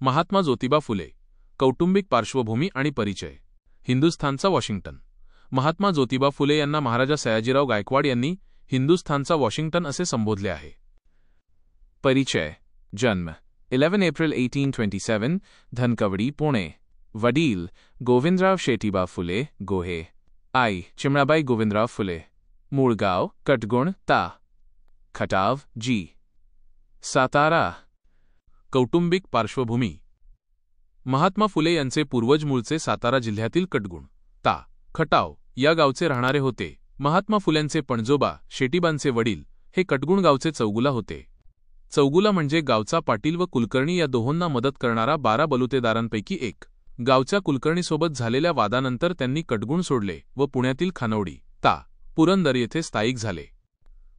महात्मा ज्योतिबा फुले, कौटुंबिक पार्श्वभूमी आणि परिचय. हिंदुस्थानचा वॉशिंग्टन. महात्मा ज्योतिबा फुले यांना महाराजा सयाजीराव गायकवाड यांनी हिंदुस्थानचा वॉशिंग्टन असे संबोधले आहे. परिचय. जन्म 11 एप्रिल 1827, धनकवडी, पुणे. वडील गोविंदराव शेटीबा फुले, गोहे. आई चिमणाबाई गोविंदराव फुले. मूळ गाव कटगुण, ता. खटाव, जी. सातारा. कौटुंबिक पार्श्वभूमी. महात्मा फुले यांचे पूर्वज मूळचे सातारा जिल्ह्यातील कटगुण, ता. खटाव या गावचे राहणारे होते. महात्मा फुल्यांचे पणजोबा शेटीबांचे वडील हे कटगुण गावचे चौगुला होते. चौगुला म्हणजे गावचा पाटील व कुलकर्णी या दोहोंना मदत करणारा 12 बलुतेदारांपैकी एक. गावच्या कुलकर्णीसोबत झालेल्या वादानंतर त्यांनी कटगुण सोडले व पुण्यातील खानवडी, ता. पुरंदर येथे स्थायिक झाले.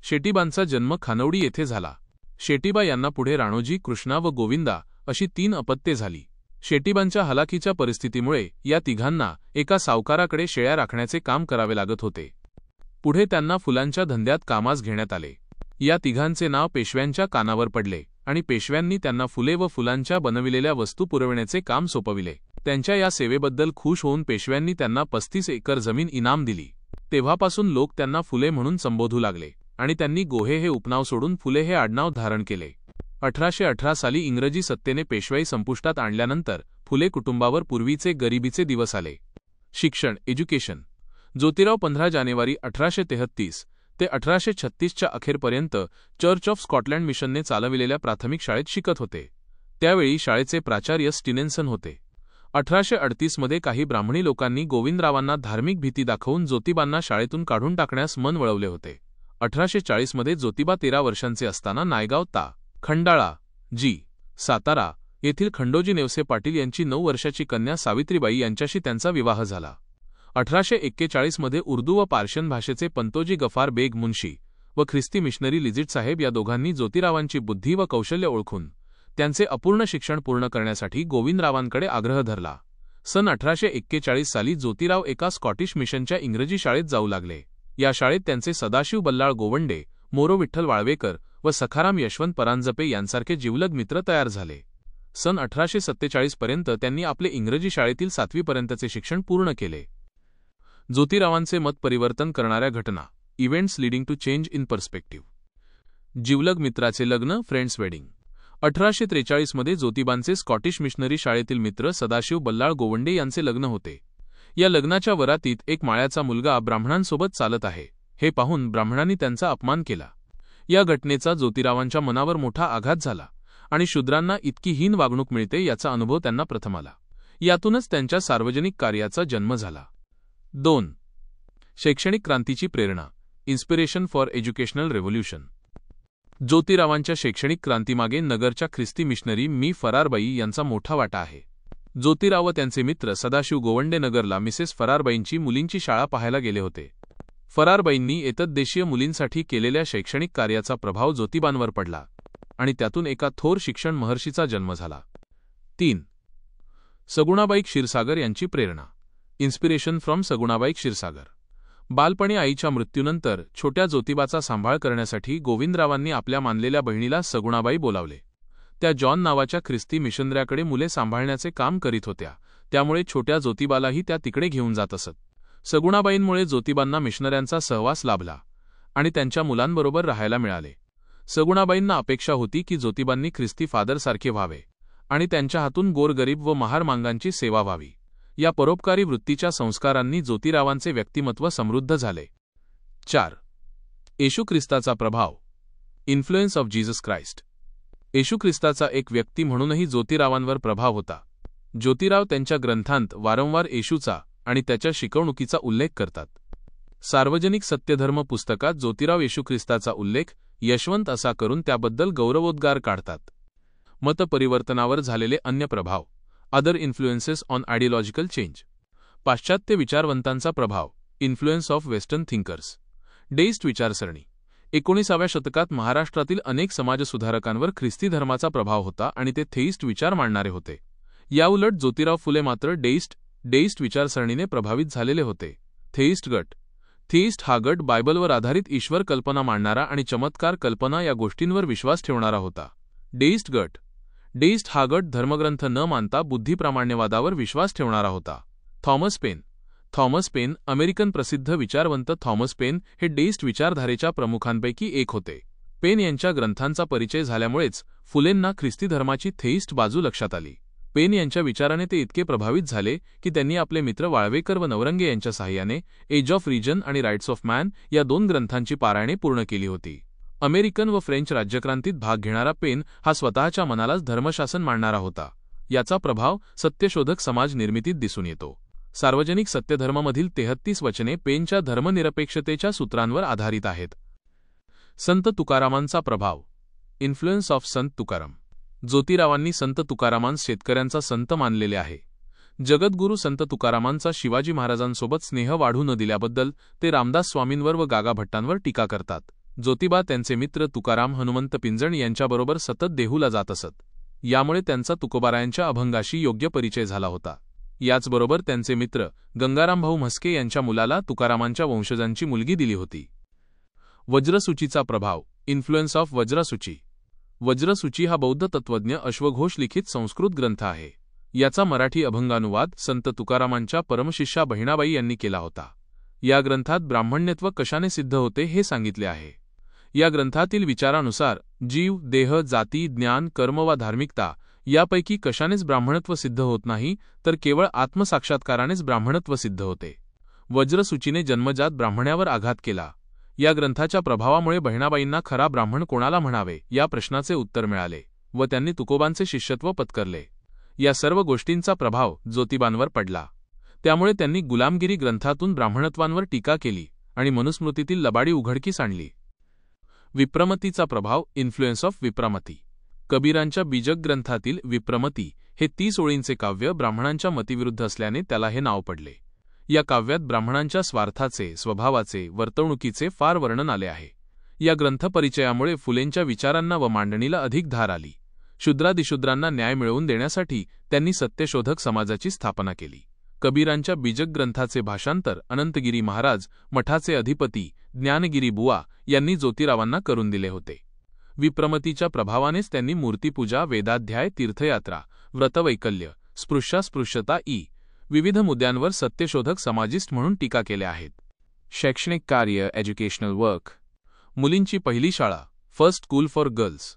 शेटीबांचा जन्म खानवडी येथे झाला. शेटीबा यांना पुढे राणोजी, कृष्णा व गोविंदा अशी 3 अपत्ये झाली. शेटीबांच्या हलाखीच्या परिस्थितीमुळे या तिघांना एका सावकाराकडे शेळ्या राखण्याचे काम करावे लागत होते. पुढे त्यांना फुलांच्या धंद्यात कामास घेण्यात आले. या तिघांचे नाव पेशव्यांच्या कानावर पडले आणि पेशव्यांनी त्यांना फुले व फुलांच्या बनविलेल्या वस्तू पुरविण्याचे काम सोपविले. त्यांच्या या सेवेबद्दल खुश होऊन पेशव्यांनी त्यांना 35 एकर जमीन इनाम दिली. तेव्हापासून लोक त्यांना फुले म्हणून संबोधू लागले आणि त्यांनी गोहे हे उपनाव सोडून फुले हे आडनाव धारण केले. 1818 साली इंग्रजी सत्तेने पेशवाई संपुष्टात आणल्यानंतर फुले कुटुंबावर पूर्वीचे गरिबीचे दिवस आले. शिक्षण, एज्युकेशन. ज्योतिराव 15 जानेवारी 1833 ते 1836 च्या अखेरपर्यंत चर्च ऑफ स्कॉटलंड मिशनने चालविलेल्या प्राथमिक शाळेत शिकत होते. त्यावेळी शाळेचे प्राचार्य स्टिनेन्सन होते. 1838 मध्ये काही ब्राह्मणी लोकांनी गोविंदरावांना धार्मिक भीती दाखवून ज्योतिबांना शाळेतून काढून टाकण्यास मन वळवले होते. 1840 मध्ये ज्योतिबा 13 वर्षांचे असताना नायगाव, ता. खंडाळा, जी. सातारा येथील खंडोजी नेवसे पाटील यांची 9 वर्षाची कन्या सावित्रीबाई यांच्याशी त्यांचा विवाह झाला. 1841 मध्ये उर्दू व पार्शियन भाषेचे पंतोजी गफार बेग मुन्शी व ख्रिस्ती मिशनरी लिजिट साहेब या दोघांनी ज्योतिरावांची बुद्धी व कौशल्य ओळखून त्यांचे अपूर्ण शिक्षण पूर्ण करण्यासाठी गोविंदरावांकडे आग्रह धरला. सन 1841 साली ज्योतिराव एका स्कॉटिश मिशनच्या इंग्रजी शाळेत जाऊ लागले. या शाळेत त्यांचे सदाशिव बल्लाळ गोवंडे, मोरो विठ्ठल वाळवेकर व सखाराम यशवंत परांजपे यांसारखे जिवलग मित्र तयार झाले. सन 1847 पर्यंत त्यांनी आपले इंग्रजी शाळेतील 7वी पर्यंतचे शिक्षण पूर्ण केले. ज्योतिरावांचे मत परिवर्तन करणाऱ्या घटना. Events leading to change in perspective. जिवलग मित्राचे लग्न, फ्रेंड्स वेडिंग. 1843 मध्ये ज्योतिबांचे स्कॉटिश मिशनरी शाळेतील मित्र सदाशिव बल्लाळ गोवंडे यांचे लग्न होते. या लग्नाच्या वरातीत एक माळ्याचा मुलगा ब्राह्मणांसोबत चालत आहे हे पाहून ब्राह्मणांनी त्यांचा अपमान केला. या घटनेचा ज्योतिरावांच्या मनावर मोठा आघात झाला आणि शूद्रांना इतकी हीन वागणूक मिळते याचा अनुभव त्यांना प्रथम आला. यातूनच त्यांच्या सार्वजनिक कार्याचा जन्म झाला. 2. शैक्षणिक क्रांतीची प्रेरणा. Inspiration for educational revolution. ज्योतिरावांच्या शैक्षणिक क्रांतीमागे नगरच्या ख्रिस्ती मिशनरी मी फरारबाई यांचा मोठा वाटा आहे. ज्योतिराव व त्यांचे मित्र सदाशिव गोवंडे नगरला मिसेस फरारबाईंची मुलींची शाळा पाहायला गेले होते. फरारबाईंनी एतद्देशीय मुलींसाठी केलेल्या शैक्षणिक कार्याचा प्रभाव ज्योतिबांवर पडला आणि त्यातून एका थोर शिक्षण महर्षीचा जन्म झाला. 3. सगुणाबाई क्षीरसागर यांची प्रेरणा. Inspiration from Sagunabai Kshirsagar. बालपणी आईच्या मृत्यूनंतर छोट्या ज्योतिबाचा सांभाळ करण्यासाठी गोविंदरावांनी आपल्या मानलेल्या बहिणीला सगुणाबाई बोलावले. त्या जॉन नावाच्या ख्रिस्ती मिशनऱ्याकडे मुले सांभाळण्याचे काम करीत होत्या, त्यामुळे छोट्या ज्योतिबालाही त्या तिकडे घेऊन जात असत. सगुणाबाईंमुळे ज्योतिबांना मिशनऱ्यांचा सहवास लाभला आणि त्यांच्या मुलांबरोबर राहायला मिळाले. सगुणाबाईंना अपेक्षा होती की ज्योतिबांनी ख्रिस्ती फादरसारखे व्हावे आणि त्यांच्या हातून गोरगरीब व महारमांगांची सेवा व्हावी. या परोपकारी वृत्तीच्या संस्कारांनी ज्योतिरावांचे व्यक्तिमत्व समृद्ध झाले. 4. येशू ख्रिस्ताचा प्रभाव. Influence of Jesus Christ. Yeshu ख्रिस्ताचा एक व्यक्ती म्हणूनही ज्योतिरावांवर प्रभाव होता. ज्योतिराव त्यांच्या ग्रंथांत वारंवार येशूचा आणि त्याच्या शिकवणुकीचा उल्लेख करतात. सार्वजनिक सत्यधर्म पुस्तकात ज्योतिराव येशू ख्रिस्ताचा उल्लेख यशवंत असा करून त्याबद्दल गौरवोद्गार काढतात. मतपरिवर्तनावर झालेले अन्य प्रभाव. Other influences on ideological change. पाश्चात्य विचारवंतांचा प्रभाव. Influence of western thinkers. Deist विचारसरणी. 19व्या शतकात महाराष्ट्रातील अनेक समाजसुधारकांवर ख्रिस्ती धर्माचा प्रभाव होता आणि ते थेईस्ट विचार मांडणारे होते. याउलट ज्योतिराव फुले मात्र डेईस्ट विचारसरणीने प्रभावित झालेले होते. थेईस्ट गट. थेईस्ट हा गट बायबलवर आधारित ईश्वर कल्पना मांडणारा आणि चमत्कार कल्पना या गोष्टींवर विश्वास ठेवणारा होता. डेईस्ट गट. डेइस्ट हा गट धर्मग्रंथ न मानता बुद्धिप्रामाण्यवादावर विश्वास ठेवणारा होता. थॉमस पेन अमेरिकन प्रसिद्ध विचारवंत थॉमस पेन हे डेइस्ट विचारधारेच्या प्रमुखांपैकी एक होते. पेन यांच्या ग्रंथांचा परिचय झाल्यामुळेच फुलेंना ख्रिस्ती धर्माची थेइस्ट बाजू लक्षात आली. पेन यांच्या विचाराने ते इतके प्रभावित झाले की त्यांनी आपले मित्र वाळवेकर व नवरंगे यांच्या सहाय्याने एज ऑफ रिजन आणि राईट्स ऑफ मॅन या 2 ग्रंथांची पारायणे पूर्ण केली होती. अमेरिकन व फ्रेंच राज्यक्रांतीत भाग घेणारा पेन हा स्वतःच्या मनालाच धर्मशासन मानणारा होता. याचा प्रभाव सत्यशोधक समाज निर्मितीत दिसून येतो. सार्वजनिक सत्यधर्ममधील 33 वचने पेनच्या धर्मनिरपेक्षतेच्या सूत्रांवर आधारित आहेत. संत तुकारामांचा प्रभाव. इन्फ्लुएन्स ऑफ संत तुकाराम. ज्योतिरावांनी संत तुकारामांस शेतकऱ्यांचा संत मानलेले आहे. जगद्गुरू संत तुकारामांचा शिवाजी महाराजांसोबत स्नेह वाढू न दिल्याबद्दल ते रामदास स्वामींवर व गागा भट्टांवर टीका करतात. ज्योतिबा त्यांचे मित्र तुकाराम हनुमंत पिंजण यांच्याबरोबर सतत देहूला जात असत. यामुळे त्यांचा तुकोबारायांच्या अभंगाशी योग्य परिचय झाला होता. याचबरोबर त्यांचे मित्र गंगारामभाऊ म्हस्के यांच्या मुलाला तुकारामांच्या वंशजांची मुलगी दिली होती. वज्रसूचीचा प्रभाव. Influence of वज्रसूची. वज्रसूची हा बौद्ध तत्त्वज्ञ अश्वघोष लिखित संस्कृत ग्रंथ आहे. याचा मराठी अभंगानुवाद संत तुकारामांच्या परमशिष्या बहिणाबाई यांनी केला होता. या ग्रंथात ब्राह्मण्यत्व कशाने सिद्ध होते हे सांगितले आहे. या ग्रंथातील विचारानुसार जीव, देह, जाती, ज्ञान, कर्म वा धार्मिकता यापैकी कशानेच ब्राह्मणत्व सिद्ध होत नाही, तर केवळ आत्मसाक्षात्कारानेच ब्राह्मणत्व सिद्ध होते. वज्रसूचीने जन्मजात ब्राह्मण्यावर आघात केला. या ग्रंथाच्या प्रभावामुळे बहिणाबाईंना खरा ब्राह्मण कोणाला म्हणावे या प्रश्नाचे उत्तर मिळाले व त्यांनी तुकोबांचे शिष्यत्व पत्करले. या सर्व गोष्टींचा प्रभाव ज्योतिबांवर पडला. त्यामुळे त्यांनी गुलामगिरी ग्रंथातून ब्राह्मणत्वांवर टीका केली आणि मनुस्मृतीतील लबाडी उघडकीस आणली. विप्रमतीचा प्रभाव. Influence of विप्रमती. कबीरांच्या बीजक ग्रंथातील विप्रमती हे 30 ओळींचे काव्य ब्राह्मणांच्या मतीविरुद्ध असल्याने त्याला हे नाव पडले. या काव्यात ब्राह्मणांच्या स्वार्थाचे, स्वभावाचे, वर्तवणुकीचे फार वर्णन आले आहे. या ग्रंथपरिचयामुळे फुलेंच्या विचारांना व मांडणीला अधिक धार आली. शूद्रादिशूद्रांना न्याय मिळवून देण्यासाठी त्यांनी सत्यशोधक समाजाची स्थापना केली. कबीरांच्या बीजक ग्रंथाचे भाषांतर अनंतगिरी महाराज, मठाचे अधिपती ज्ञानगिरी बुवा यांनी ज्योतिरावांना करून दिले होते. विप्रमतीच्या प्रभावानेच त्यांनी मूर्तिपूजा, वेदाध्याय, तीर्थयात्रा, व्रतवैकल्य, स्पृश्यता इ विविध मुद्द्यांवर सत्यशोधक समाजिस्ट म्हणून टीका केल्या आहेत. शैक्षणिक कार्य. Educational work. मुलींची पहिली शाळा. First school for girls.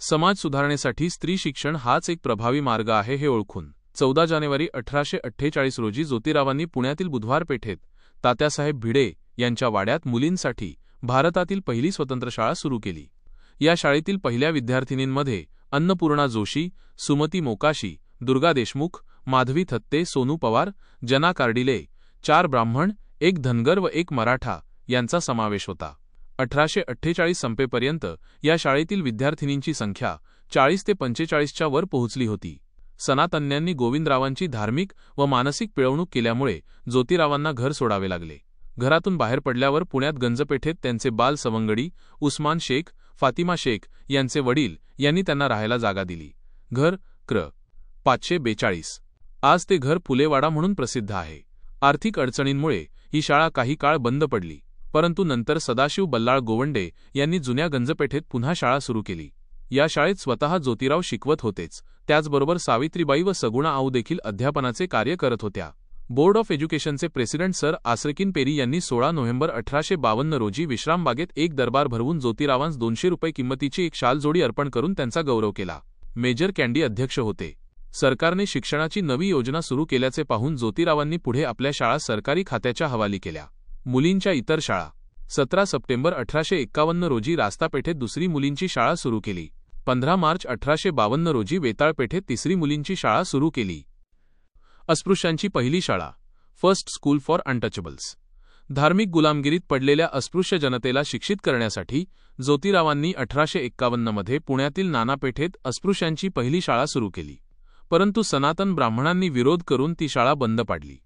समाज सुधारणेसाठी स्त्री शिक्षण हाच एक प्रभावी मार्ग आहे हे ओळखून 14 जानेवारी 1848 रोजी ज्योतिरावांनी पुण्यातील बुधवार पेठेत तात्यासाहेब भिडे यांच्या वाड्यात मुलींसाठी भारतातील पहिली स्वतंत्र शाळा सुरू केली. या शाळेतील पहिल्या विद्यार्थिनींमध्ये अन्नपूर्णा जोशी, सुमती मोकाशी, दुर्गा देशमुख, माधवी थत्ते, सोनू पवार, जना कार्डिले, 4 ब्राह्मण, 1 धनगर व 1 मराठा यांचा समावेश होता. 1848 संपेपर्यंत या शाळेतील विद्यार्थिनींची संख्या 40 ते 45च्या वर पोहोचली होती. सनातन्यांनी गोविंदरावांची धार्मिक व मानसिक पिळवणूक केल्यामुळे ज्योतिरावांना घर सोडावे लागले. घरातून बाहेर पडल्यावर पुण्यात गंजपेठेत त्यांचे बाल सवंगडी उस्मान शेख, फातिमा शेख यांचे वडील यांनी त्यांना राहायला जागा दिली. घर क्र. 542. आज ते घर फुलेवाडा म्हणून प्रसिद्ध आहे. आर्थिक अडचणींमुळे ही शाळा काही काळ बंद पडली, परंतु नंतर सदाशिव बल्लाळ गोवंडे यांनी जुन्या गंजपेठेत पुन्हा शाळा सुरू केली. या शाळेत स्वतः ज्योतिराव शिकवत होतेच, त्याचबरोबर सावित्रीबाई व सगुणा आऊ देखील अध्यापनाचे कार्य करत होत्या. बोर्ड ऑफ एज्युकेशनचे प्रेसिडेंट सर आसरकिन पेरी यांनी 16 नोव्हेंबर 1852 रोजी विश्रामबागेत एक दरबार भरवून ज्योतिरावांस 200 रुपये किंमतीची एक शाल जोडी अर्पण करून त्यांचा गौरव केला. मेजर कॅन्डी अध्यक्ष होते. सरकारने शिक्षणाची नवी योजना सुरू केल्याचे पाहून ज्योतिरावांनी पुढे आपल्या शाळा सरकारी खात्याच्या हवाली केल्या. मुलींच्या इतर शाळा. 17 सप्टेंबर 1851 रोजी रास्तापेठेत दुसरी मुलींची शाळा सुरू केली. 15 मार्च 1852 रोजी वेताळपेठेत तिसरी मुलींची शाळा सुरू केली. अस्पृश्यांची पहिली शाळा. First school for untouchables. धार्मिक गुलामगिरीत पडलेल्या अस्पृश्य जनतेला शिक्षित करण्यासाठी ज्योतिरावांनी 1851 मध्ये पुण्यातील नानापेठेत अस्पृश्यांची पहिली शाळा सुरू केली, परंतु सनातन ब्राह्मणांनी विरोध करून ती शाळा बंद पाडली.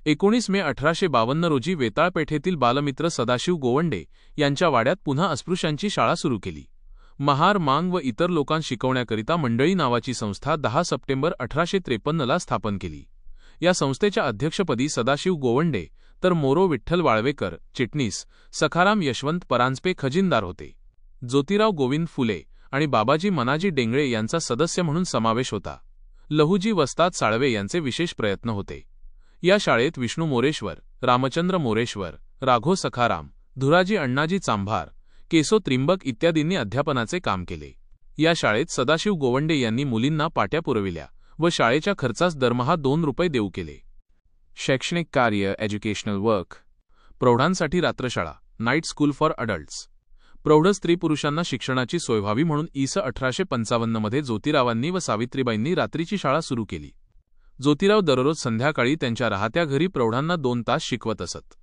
19 मे 1852 रोजी वेताळपेठेतील बालमित्र सदाशिव गोवंडे यांच्या वाड्यात पुन्हा अस्पृश्यांची शाळा सुरू केली. महार, मांग व इतर लोकांना शिकवण्याकरिता मंडळी नावाची संस्था 10 सप्टेंबर 1853 ला स्थापन केली. या संस्थेच्या अध्यक्षपदी सदाशिव गोवंडे तर मोरो विठ्ठल वाळवेकर चिटणीस, सखाराम यशवंत परांजपे खजिनदार होते. ज्योतिराव गोविंद फुले आणि बाबाजी मनाजी डेंगळे यांचा सदस्य म्हणून समावेश होता. लहुजी वस्ताद साळवे यांचे विशेष प्रयत्न होते. या शाळेत विष्णू मोरेश्वर, रामचंद्र मोरेश्वर, राघो सखाराम, धुराजी अण्णाजी चांभार, केसो त्रिंबक इत्यादींनी अध्यापनाचे काम केले. या शाळेत सदाशिव गोवंडे यांनी मुलींना पाट्या पुरविल्या व शाळेच्या खर्चास दरमहा 2 रुपये देऊ केले. शैक्षणिक कार्य एज्युकेशनल वर्क. प्रौढांसाठी रात्रशाळा, नाईट स्कूल फॉर अडल्ट्स. प्रौढ स्त्री पुरुषांना शिक्षणाची सोय व्हावी म्हणून इ.स. 1855 मध्ये ज्योतिरावांनी व सावित्रीबाईंनी रात्रीची शाळा सुरू केली. ज्योतिराव दररोज संध्याकाळी त्यांच्या राहत्या घरी प्रौढांना 2 तास शिकवत असत.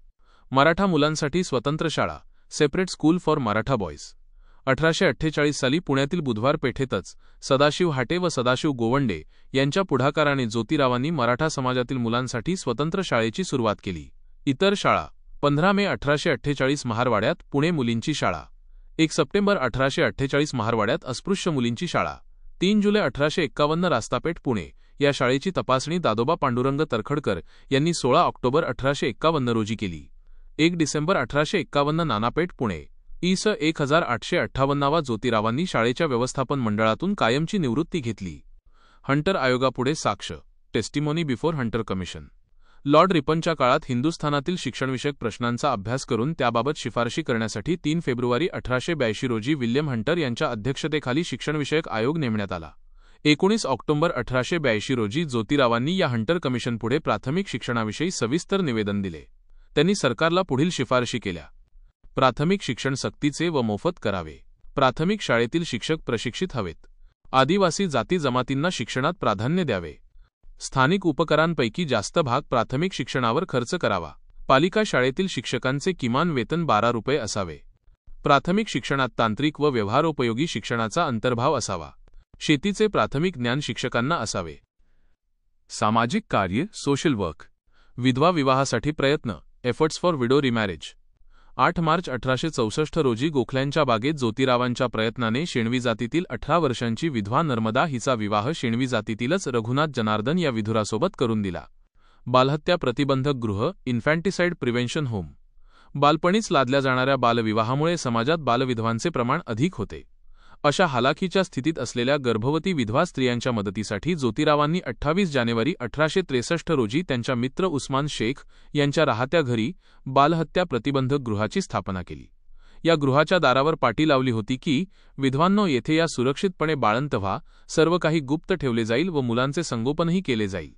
मराठा मुलांसाठी स्वतंत्र शाळा, separate school for Maratha boys. 1848 साली पुण्यातील बुधवार पेठेतच सदाशिव हाटे व सदाशिव गोवंडे यांच्या पुढाकाराने ज्योतिरावांनी मराठा समाजातील मुलांसाठी स्वतंत्र शाळेची सुरुवात केली. इतर शाळा: 15 मे 1848 महारवाड्यात पुणे मुलींची शाळा, 1 सप्टेंबर 1848 महारवाड्यात अस्पृश्य मुलींची शाळा, 3 जुलै 1851 रास्तापेठ पुणे. या शाळेची तपासणी दादोबा पांडुरंग तरखडकर यांनी 16 ऑक्टोबर 1851 रोजी केली. 1 डिसेंबर 1851 नानापेठ पुणे. इ.स. 1858 ज्योतिरावांनी शाळेच्या व्यवस्थापन मंडळातून कायमची निवृत्ती घेतली. हंटर आयोगापुढे साक्ष, testimony before Hunter commission. Lord रिपनच्या काळात हिंदुस्थानातील शिक्षणविषयक प्रश्नांचा अभ्यास करून त्याबाबत शिफारशी करण्यासाठी 3 फेब्रुवारी 1882 रोजी विल्यम हंटर यांच्या अध्यक्षतेखाली शिक्षणविषयक आयोग नेमण्यात आला. 19 ऑक्टोबर 1882 रोजी ज्योतिरावांनी या हंटर कमिशनपुढे प्राथमिक शिक्षणाविषयी सविस्तर निवेदन दिले. त्यांनी सरकारला पुढील शिफारशी केल्या: प्राथमिक शिक्षण सक्तीचे व मोफत करावे. प्राथमिक शाळेतील शिक्षक प्रशिक्षित हवेत. आदिवासी जाती जमातींना शिक्षणात प्राधान्य द्यावे. स्थानिक उपकरांपैकी जास्त भाग प्राथमिक शिक्षणावर खर्च करावा. पालिका शाळेतील शिक्षकांचे किमान वेतन 12 रुपये असावे. प्राथमिक शिक्षणात तांत्रिक व व्यवहारोपयोगी शिक्षणाचा अंतर्भाव असावा. शेतीचे प्राथमिक ज्ञान शिक्षकांना असावे. सामाजिक कार्य सोशल वर्क. विधवा विवाहासाठी प्रयत्न, efforts for widow remarriage. 8 March 1864 रोजी गोखल्यांच्या बागेत ज्योतिरावांच्या प्रयत्नाने शेणवी जातीतील 18 वर्षांची विधवा नर्मदा हिचा विवाह शेणवी जातीतीलच रघुनाथ जनार्दन या विधुरासोबत करून दिला. बालहत्या प्रतिबंधक गृह, इन्फॅन्टिसाइड प्रिव्हेन्शन होम. बालपणीच लादल्या जाणाऱ्या बालविवाहामुळे समाजात बालविधवांचे प्रमाण अधिक होते. अशा हालाखीच्या स्थितीत असलेल्या गर्भवती विधवा स्त्रियांच्या मदतीसाठी ज्योतिरावांनी 28 जानेवारी 1863 रोजी त्यांच्या मित्र उस्मान शेख यांच्या राहत्या घरी बालहत्या प्रतिबंधक गृहाची स्थापना केली. या गृहाच्या दारावर पाटी लावली होती की, विधवांनो, येथे या सुरक्षितपणे बाळंत व्हा, सर्व काही गुप्त ठेवले जाईल व मुलांचे संगोपनही केले जाईल.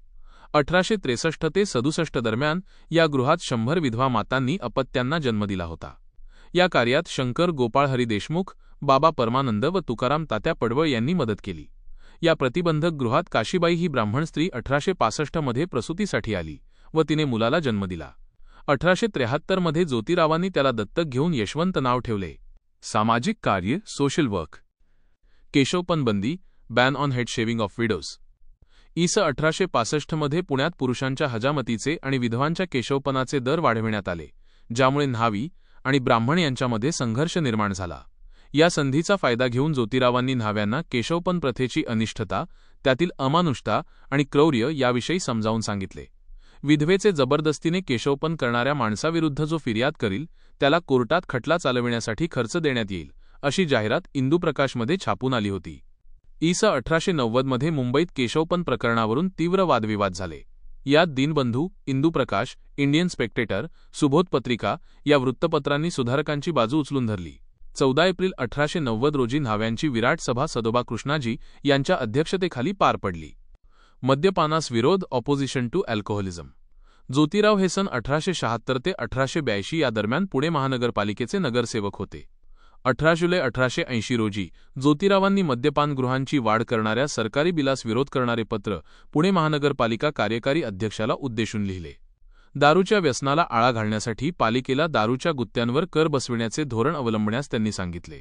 1863 ते 67 दरम्यान या गृहात 100 विधवा मातांनी अपत्यांना जन्म दिला होता. या कार्यात शंकर गोपाळ हरी देशमुख, बाबा परमानंद व तुकाराम तात्या पडवळ यांनी मदत केली. या प्रतिबंधक गृहात काशीबाई ही ब्राह्मण स्त्री 1865 मध्ये प्रसूतीसाठी आली व तिने मुलाला जन्म दिला. 1873 मध्ये ज्योतिरावांनी त्याला दत्तक घेऊन यशवंत नाव ठेवले. सामाजिक कार्य सोशल वर्क. केशवपन बंदी, ban on head shaving of widows. इ.स. 1865 मध्ये पुण्यात पुरुषांच्या हजामतीचे आणि विधवांच्या केशवपनाचे दर वाढविण्यात आले, ज्यामुळे न्हावी आणि ब्राह्मण यांच्यामध्ये संघर्ष निर्माण झाला. या संधीचा फायदा घेऊन ज्योतिरावांनी न्हाव्यांना केशवपन प्रथेची अनिष्टता, त्यातील अमानुषता आणि क्रौर्य याविषयी समजावून सांगितले. विधवेचे जबरदस्तीने केशवपन करणाऱ्या माणसाविरुद्ध जो फिर्याद करील त्याला कोर्टात खटला चालविण्यासाठी खर्च देण्यात येईल, अशी जाहिरात इंदुप्रकाशमध्ये छापून आली होती. इ.स. 1890 मध्ये मुंबईत केशवपन प्रकरणावरून तीव्र वादविवाद झाले. यात दीनबंधू, इंदुप्रकाश, इंडियन स्पेक्टेटर, सुबोध पत्रिका या वृत्तपत्रांनी सुधारकांची बाजू उचलून धरली. 14 एप्रिल 1890 रोजी न्हाव्यांची विराट सभा सदोबा कृष्णाजी यांच्या अध्यक्षतेखाली पार पडली. मद्यपानास विरोध, ऑपोजिशन टू अल्कोहोलिझम. ज्योतिराव हे सन 1876 ते 1882 या दरम्यान पुणे महानगरपालिकेचे नगरसेवक होते. 18 जुलै 1880 रोजी ज्योतिरावांनी मद्यपानगृहांची वाढ करणाऱ्या सरकारी बिलास विरोध करणारे पत्र पुणे महानगरपालिका कार्यकारी अध्यक्षाला उद्देशून लिहिले. दारूच्या व्यसनाला आळा घालण्यासाठी पालिकेला दारूच्या गुत्त्यांवर कर बसविण्याचे धोरण अवलंबण्यास त्यांनी सांगितले.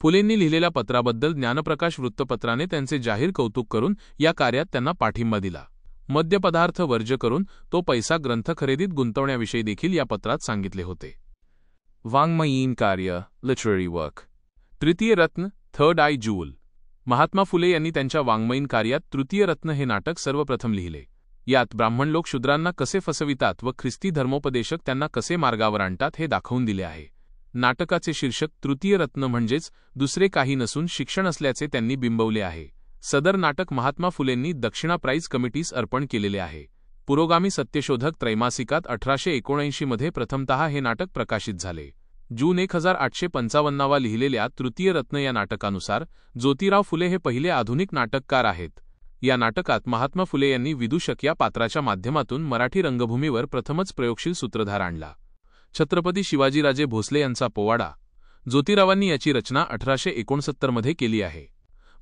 फुलेंनी लिहिलेल्या पत्राबद्दल ज्ञानप्रकाश वृत्तपत्राने त्यांचे जाहीर कौतुक करून या कार्यात त्यांना पाठिंबा दिला. मद्यपदार्थ वर्ज्य करून तो पैसा ग्रंथ खरेदीत गुंतवण्याविषयी देखील या पत्रात सांगितले होते. वाङ्मयीन कार्य, लिटररी वर्क. तृतीय रत्न, third I joule. Mahatma Phule यांनी त्यांच्या वाङ्मयीन कार्यात तृतीय रत्न हे नाटक सर्वप्रथम लिहिले. यात ब्राह्मण लोक शूद्रांना कसे फसवितात व ख्रिस्ती धर्मोपदेशक त्यांना कसे मार्गावर आणतात हे दाखवून दिले आहे. नाटकाचे शीर्षक तृतीय रत्न म्हणजेच दुसरे काही नसून शिक्षण असल्याचे त्यांनी बिंबवले आहे. सदर नाटक महात्मा फुलेंनी दक्षिणा प्राईज कमिटीस अर्पण केलेले आहे. पुरोगामी सत्यशोधक त्रैमासिकात 1879 मध्ये प्रथमतः हे नाटक प्रकाशित झाले. जून 1855 लिहिलेल्या तृतीय रत्न या नाटकानुसार ज्योतिराव फुले हे पहिले आधुनिक नाटककार आहेत. या नाटकात महात्मा फुले यांनी विदूषक या पात्राच्या माध्यमातून मराठी रंगभूमीवर प्रथमच प्रयोगशील सूत्रधार आणला. छत्रपती शिवाजीराजे भोसले यांचा पोवाडा. ज्योतिरावांनी याची रचना 1869 मध्ये केली आहे.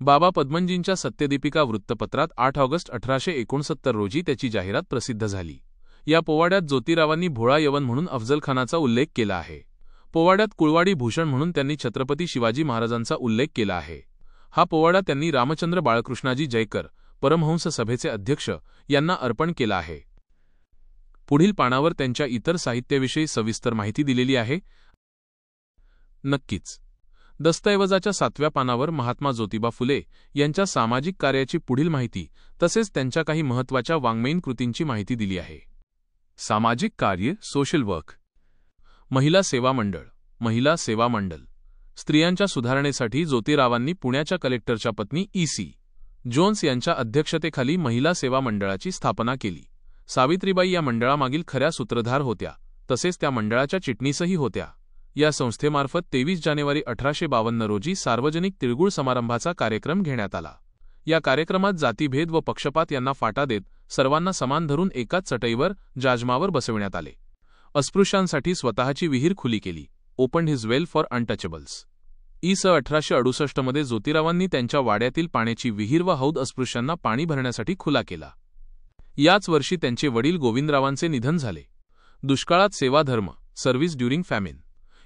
बाबा पद्मनजींच्या सत्यदीपिका वृत्तपत्रात 8 ऑगस्ट 1869 रोजी त्याची जाहिरात प्रसिद्ध झाली. या पोवाड्यात ज्योतिरावांनी भोळा यवन म्हणून अफजलखानाचा उल्लेख केला आहे. पोवाड्यात कुळवाडी भूषण म्हणून त्यांनी छत्रपती शिवाजी महाराजांचा उल्लेख केला आहे. हा पोवाडा त्यांनी रामचंद्र बाळकृष्णाजी जयकर, परमहंस सभेचे अध्यक्ष, यांना अर्पण केला आहे. पुढील पानावर त्यांच्या इतर साहित्याविषयी सविस्तर माहिती दिलेली आहे. नक्कीच. दस्तऐवजाच्या 7व्या पानावर महात्मा ज्योतिबा फुले यांच्या सामाजिक कार्याची पुढील माहिती तसेच त्यांच्या काही महत्त्वाच्या वाङ्मयीन कृतींची माहिती दिली आहे. सामाजिक कार्य, सोशल वर्क. महिला सेवा मंडळ. महिला सेवा मंडळ. स्त्रियांच्या सुधारणेसाठी ज्योतिरावांनी पुण्याच्या कलेक्टरच्या पत्नी ई.सी. जोन्स यांच्या अध्यक्षतेखाली महिला सेवा मंडळाची स्थापना केली. सावित्रीबाई या मंडळामागील खऱ्या सूत्रधार होत्या, तसेच त्या मंडळाच्या चिटणीसही होत्या. या संस्थेमार्फत 23 जानेवारी 1852 रोजी सार्वजनिक तिळगुळ समारंभाचा कार्यक्रम घेण्यात आला. या कार्यक्रमात जातीभेद व पक्षपात यांना फाटा देत सर्वांना समान धरून एकाच चटईवर जाजमावर बसविण्यात आले. अस्पृश्यांसाठी स्वतःची विहीर खुली केली. Opened his well for untouchables. इ.स. 1868 मध्ये ज्योतिरावांनी त्यांच्या वाड्यातील पाण्याची विहीर व हौद अस्पृश्यांना पाणी भरण्यासाठी खुला केला. याच वर्षी त्यांचे वडील गोविंदरावांचे निधन झाले. दुष्काळात सेवाधर्म. Service during famine.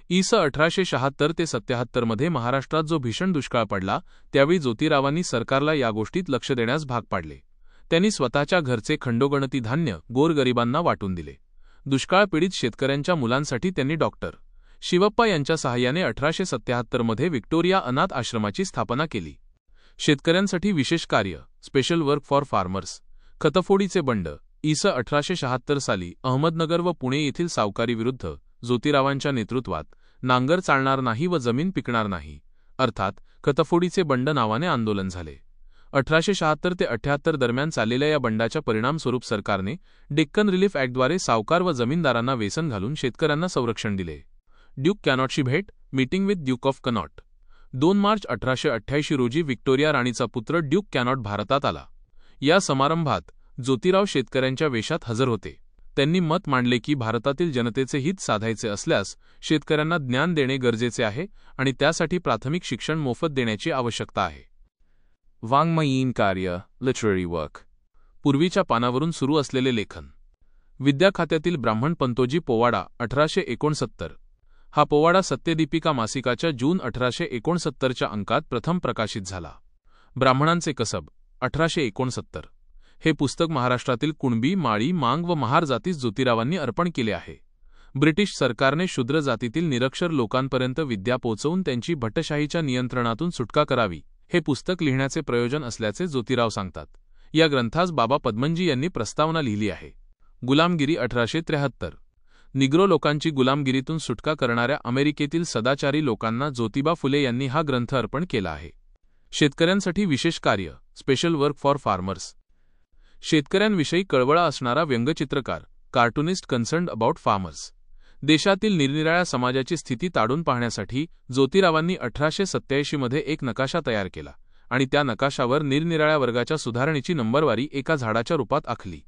इ.स. 1876 ते 77 मध्ये महाराष्ट्रात जो भीषण दुष्काळ पडला त्यावेळी ज्योतिरावांनी सरकारला या गोष्टीत लक्ष देण्यास भाग पाडले. त्यांनी स्वतःच्या घरचे खंडोगणती धान्य गोरगरिबांना वाटून दिले. दुष्काळ पीडित शेतकऱ्यांच्या मुलांसाठी त्यांनी डॉक्टर शिवप्पा यांच्या सहाय्याने 1877 मध्ये व्हिक्टोरिया अनाथ आश्रमाची स्थापना केली. शेतकऱ्यांसाठी विशेष कार्य. Special work for farmers. खतफोडीचे बंड. इ.स. 1876 साली अहमदनगर व पुणे येथील सावकारीविरुद्ध ज्योतिरावांच्या नेतृत्वात नांगर चालणार नाही व जमीन पिकणार नाही, अर्थात खतफोडीचे बंड नावाने आंदोलन झाले. 1876 ते 78 दरम्यान चाललेल्या या बंडाच्या परिणामस्वरूप सरकारने डेक्कन रिलीफ ॲक्टद्वारे सावकार व जमीनदारांना वेसन घालून शेतकऱ्यांना संरक्षण दिले. ड्यूक कॅनॉटशी भेट. Meeting with Duke of Connaught. 2 March 1888 रोजी व्हिक्टोरिया राणीचा पुत्र ड्यूक कॅनॉट भारतात आला. या समारंभात ज्योतिराव शेतकऱ्यांच्या वेशात हजर होते. त्यांनी मत मांडले की भारतातील जनतेचे हित साधायचे असल्यास शेतकऱ्यांना ज्ञान देणे गरजेचे आहे आणि त्यासाठी प्राथमिक शिक्षण मोफत देण्याची आवश्यकता आहे. वाङ्मयीन कार्य. Literary work. पूर्वीच्या पानावरून सुरू असलेले लेखन. विद्या खात्यातील ब्राह्मण पंतोजी पोवाडा. 1869. हा पोवाडा सत्यदीपिका मासिकाच्या जून 1869च्या अंकात प्रथम प्रकाशित झाला. ब्राह्मणांचे कसब. 1869. हे पुस्तक महाराष्ट्रातील कुणबी, माळी, मांग व महार जातीस ज्योतिरावांनी अर्पण केले आहे. ब्रिटिश सरकारने शूद्र जातीतील निरक्षर लोकांपर्यंत विद्या पोचवून त्यांची भट्टशाहीच्या नियंत्रणातून सुटका करावी हे पुस्तक लिहिण्याचे प्रयोजन असल्याचे ज्योतिराव सांगतात. या ग्रंथास बाबा पद्मनजी यांनी प्रस्तावना लिहिली आहे. गुलामगिरी. 1873. निग्रो लोकांची गुलामगिरीतून सुटका करणाऱ्या अमेरिकेतील सदाचारी लोकांना ज्योतिबा फुले यांनी हा ग्रंथ अर्पण केला आहे. शेतकऱ्यांसाठी विशेष कार्य. Special work for farmers. शेतकऱ्यांविषयी कळवळा असणारा व्यंगचित्रकार. Cartoonist concerned about farmers. देशातील निरनिराळ्या समाजाची स्थिती ताडून पाहण्यासाठी ज्योतिरावांनी 1887 मध्ये एक नकाशा तयार केला आणि त्या नकाशावर निरनिराळ्या वर्गाच्या सुधारणेची नंबरवारी एका झाडाच्या रूपात आखली.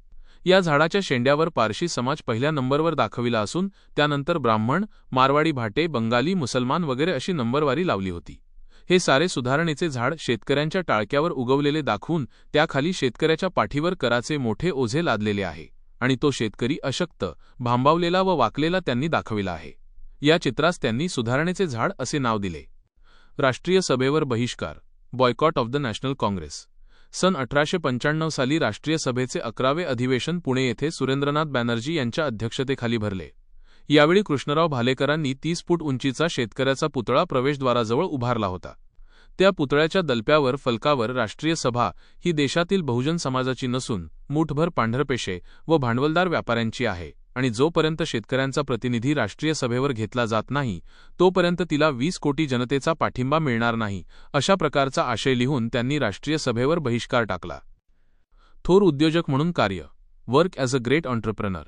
या झाडाच्या शेंड्यावर पारशी समाज पहिल्या नंबरवर दाखविला असून त्यानंतर ब्राह्मण, मारवाडी, भाटे, बंगाली, मुसलमान वगैरे अशी नंबरवारी लावली होती. हे सारे सुधारणेचे झाड शेतकऱ्यांच्या टाळक्यावर उगवलेले दाखवून त्याखाली शेतकऱ्याच्या पाठीवर कराचे मोठे ओझे लादलेले आहे आणि तो शेतकरी अशक्त, भांबावलेला व वाकलेला त्यांनी दाखविला आहे. या चित्रास त्यांनी सुधारणेचे झाड असे नाव दिले. राष्ट्रीय सभेवर बहिष्कार. Boycott of the National Congress. सन 1895 साली राष्ट्रीय सभेचे 11वे अधिवेशन पुणे येथे सुरेंद्रनाथ बॅनर्जी यांच्या अध्यक्षतेखाली भरले. यावेळी कृष्णराव भालेकरांनी 30 फूट उंचीचा शेतकऱ्याचा पुतळा प्रवेशद्वाराजवळ उभारला होता. त्या पुतळ्याच्या दलप्यावर फलकावर राष्ट्रीय सभा ही देशातील बहुजन समाजाची नसून मूठभर पांढरपेशे व भांडवलदार व्यापाऱ्यांची आहे आणि जोपर्यंत शेतकऱ्यांचा प्रतिनिधी राष्ट्रीय सभेवर घेतला जात नाही तोपर्यंत तिला 20 कोटी जनतेचा पाठिंबा मिळणार नाही, अशा प्रकारचा आशय लिहून त्यांनी राष्ट्रीय सभेवर बहिष्कार टाकला. थोर उद्योजक म्हणून कार्य. Work as a great entrepreneur.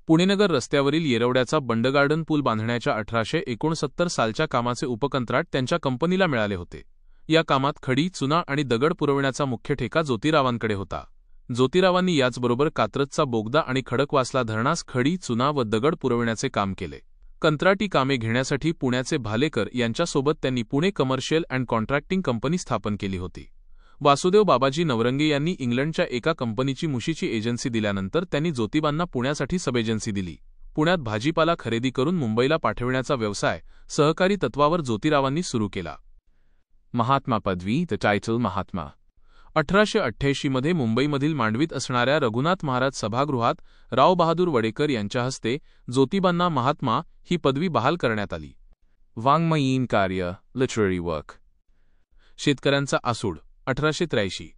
Punenagar रस्त्यावरील येरवड्याचा बंडगार्डन पूल बांधण्याच्या 1869 सालच्या कामाचे उपकंत्राट त्यांच्या कंपनीला मिळाले होते. या कामात खडी, चुना आणि दगड पुरविण्याचा मुख्य ठेका ज्योतिरावांकडे होता. ज्योतिरावांनी याचबरोबर कात्रजचा बोगदा आणि खडकवासला धरणास खडी, चुना व दगड पुरविण्याचे काम केले. कंत्राटी कामे घेण्यासाठी पुण्याचे भालेकर यांच्यासोबत त्यांनी Pune commercial and contracting company स्थापन केली होती. वासुदेव बाबाजी नवरंगे यांनी इंग्लंडच्या एका कंपनीची मुशीची एजन्सी दिल्यानंतर त्यांनी ज्योतिबांना पुण्यासाठी सब एजन्सी दिली. पुण्यात भाजीपाला खरेदी करून मुंबईला पाठविण्याचा व्यवसाय सहकारी तत्वावर ज्योतिरावांनी सुरू केला. महात्मा पदवी, द टायटल महात्मा. 1888 मध्ये मुंबईमधील मांडवीत असणाऱ्या रघुनाथ महाराज सभागृहात रावबहादूर वडेकर यांच्या हस्ते ज्योतिबांना महात्मा ही पदवी बहाल करण्यात आली. वाङ्मयीन कार्य, लिटररी वर्क. शेतकऱ्यांचा आसूड. 1883.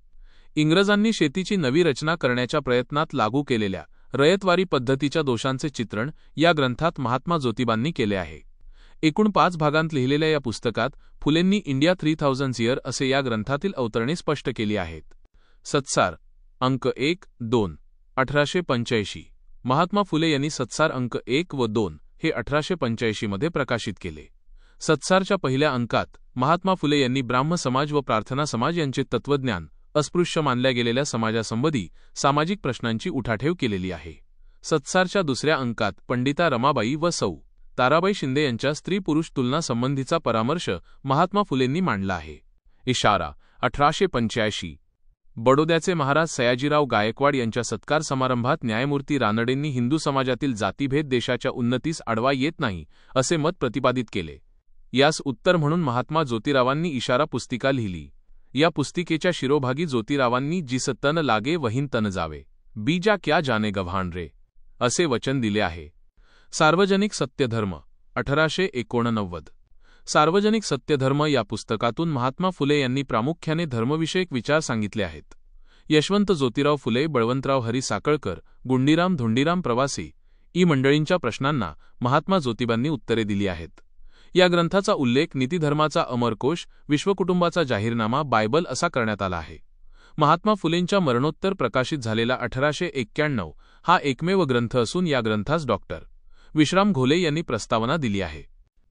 इंग्रजांनी शेतीची नवी रचना करण्याच्या प्रयत्नात लागू केलेल्या रयतवारी पद्धतीच्या दोषांचे चित्रण या ग्रंथात महात्मा ज्योतिबांनी केले आहे. एकूण 5 भागांत लिहिलेल्या या पुस्तकात फुलेंनी इंडिया 3000 इयर असे या ग्रंथातील अवतरणे स्पष्ट केली आहेत. सत्सार अंक 1, 2, 1885. महात्मा फुले यांनी सत्सार अंक 1 व 2 हे 1885 मध्ये प्रकाशित केले. सत्सारच्या पहिल्या अंकात महात्मा फुले यांनी ब्राह्म समाज व प्रार्थना समाज यांचे तत्त्वज्ञान अस्पृश्य मानल्या गेलेल्या समाजासंबंधी सामाजिक प्रश्नांची उठाठेव केलेली आहे. सत्सारच्या दुसऱ्या अंकात पंडिता रमाबाई व सौ. ताराबाई शिंदे यांच्या स्त्री-पुरुष तुलना संबंधीचा परामर्श महात्मा फुलेंनी मांडला आहे. इशारा. 1885. बडोद्याचे महाराज सयाजीराव गायकवाड यांच्या सत्कार समारंभात न्यायमूर्ती रानडेंनी हिंदू समाजातील जातीभेद देशाच्या उन्नतीस आडवा येत नाही असे मत प्रतिपादित केले. यास उत्तर म्हणून महात्मा ज्योतिरावांनी इशारा पुस्तिका लिहिली. या पुस्तिकेच्या शिरोभागी ज्योतिरावांनी जिस तन लागे वहीन तन जावे, बीजा क्या जाने गव्हाण रे असे वचन दिले आहे. सार्वजनिक सत्यधर्म. 1889. सार्वजनिक सत्यधर्म या पुस्तकातून महात्मा फुले यांनी प्रामुख्याने धर्मविषयक विचार सांगितले आहेत. यशवंत ज्योतिराव फुले, बळवंतराव हरी साकळकर, गुंडीराम धोंडीराम प्रवासी ई मंडळींच्या प्रश्नांना महात्मा ज्योतिबांनी उत्तरे दिली आहेत. या ग्रंथाचा उल्लेख नीतिधर्माचा अमरकोश, विश्वकुटुंबाचा जाहीरनामा, बायबल असा करण्यात आला आहे. महात्मा फुलेंच्या मरणोत्तर प्रकाशित झालेला 1891 हा एकमेव ग्रंथ असून या ग्रंथास डॉ. विश्राम घोले यांनी प्रस्तावना दिली आहे.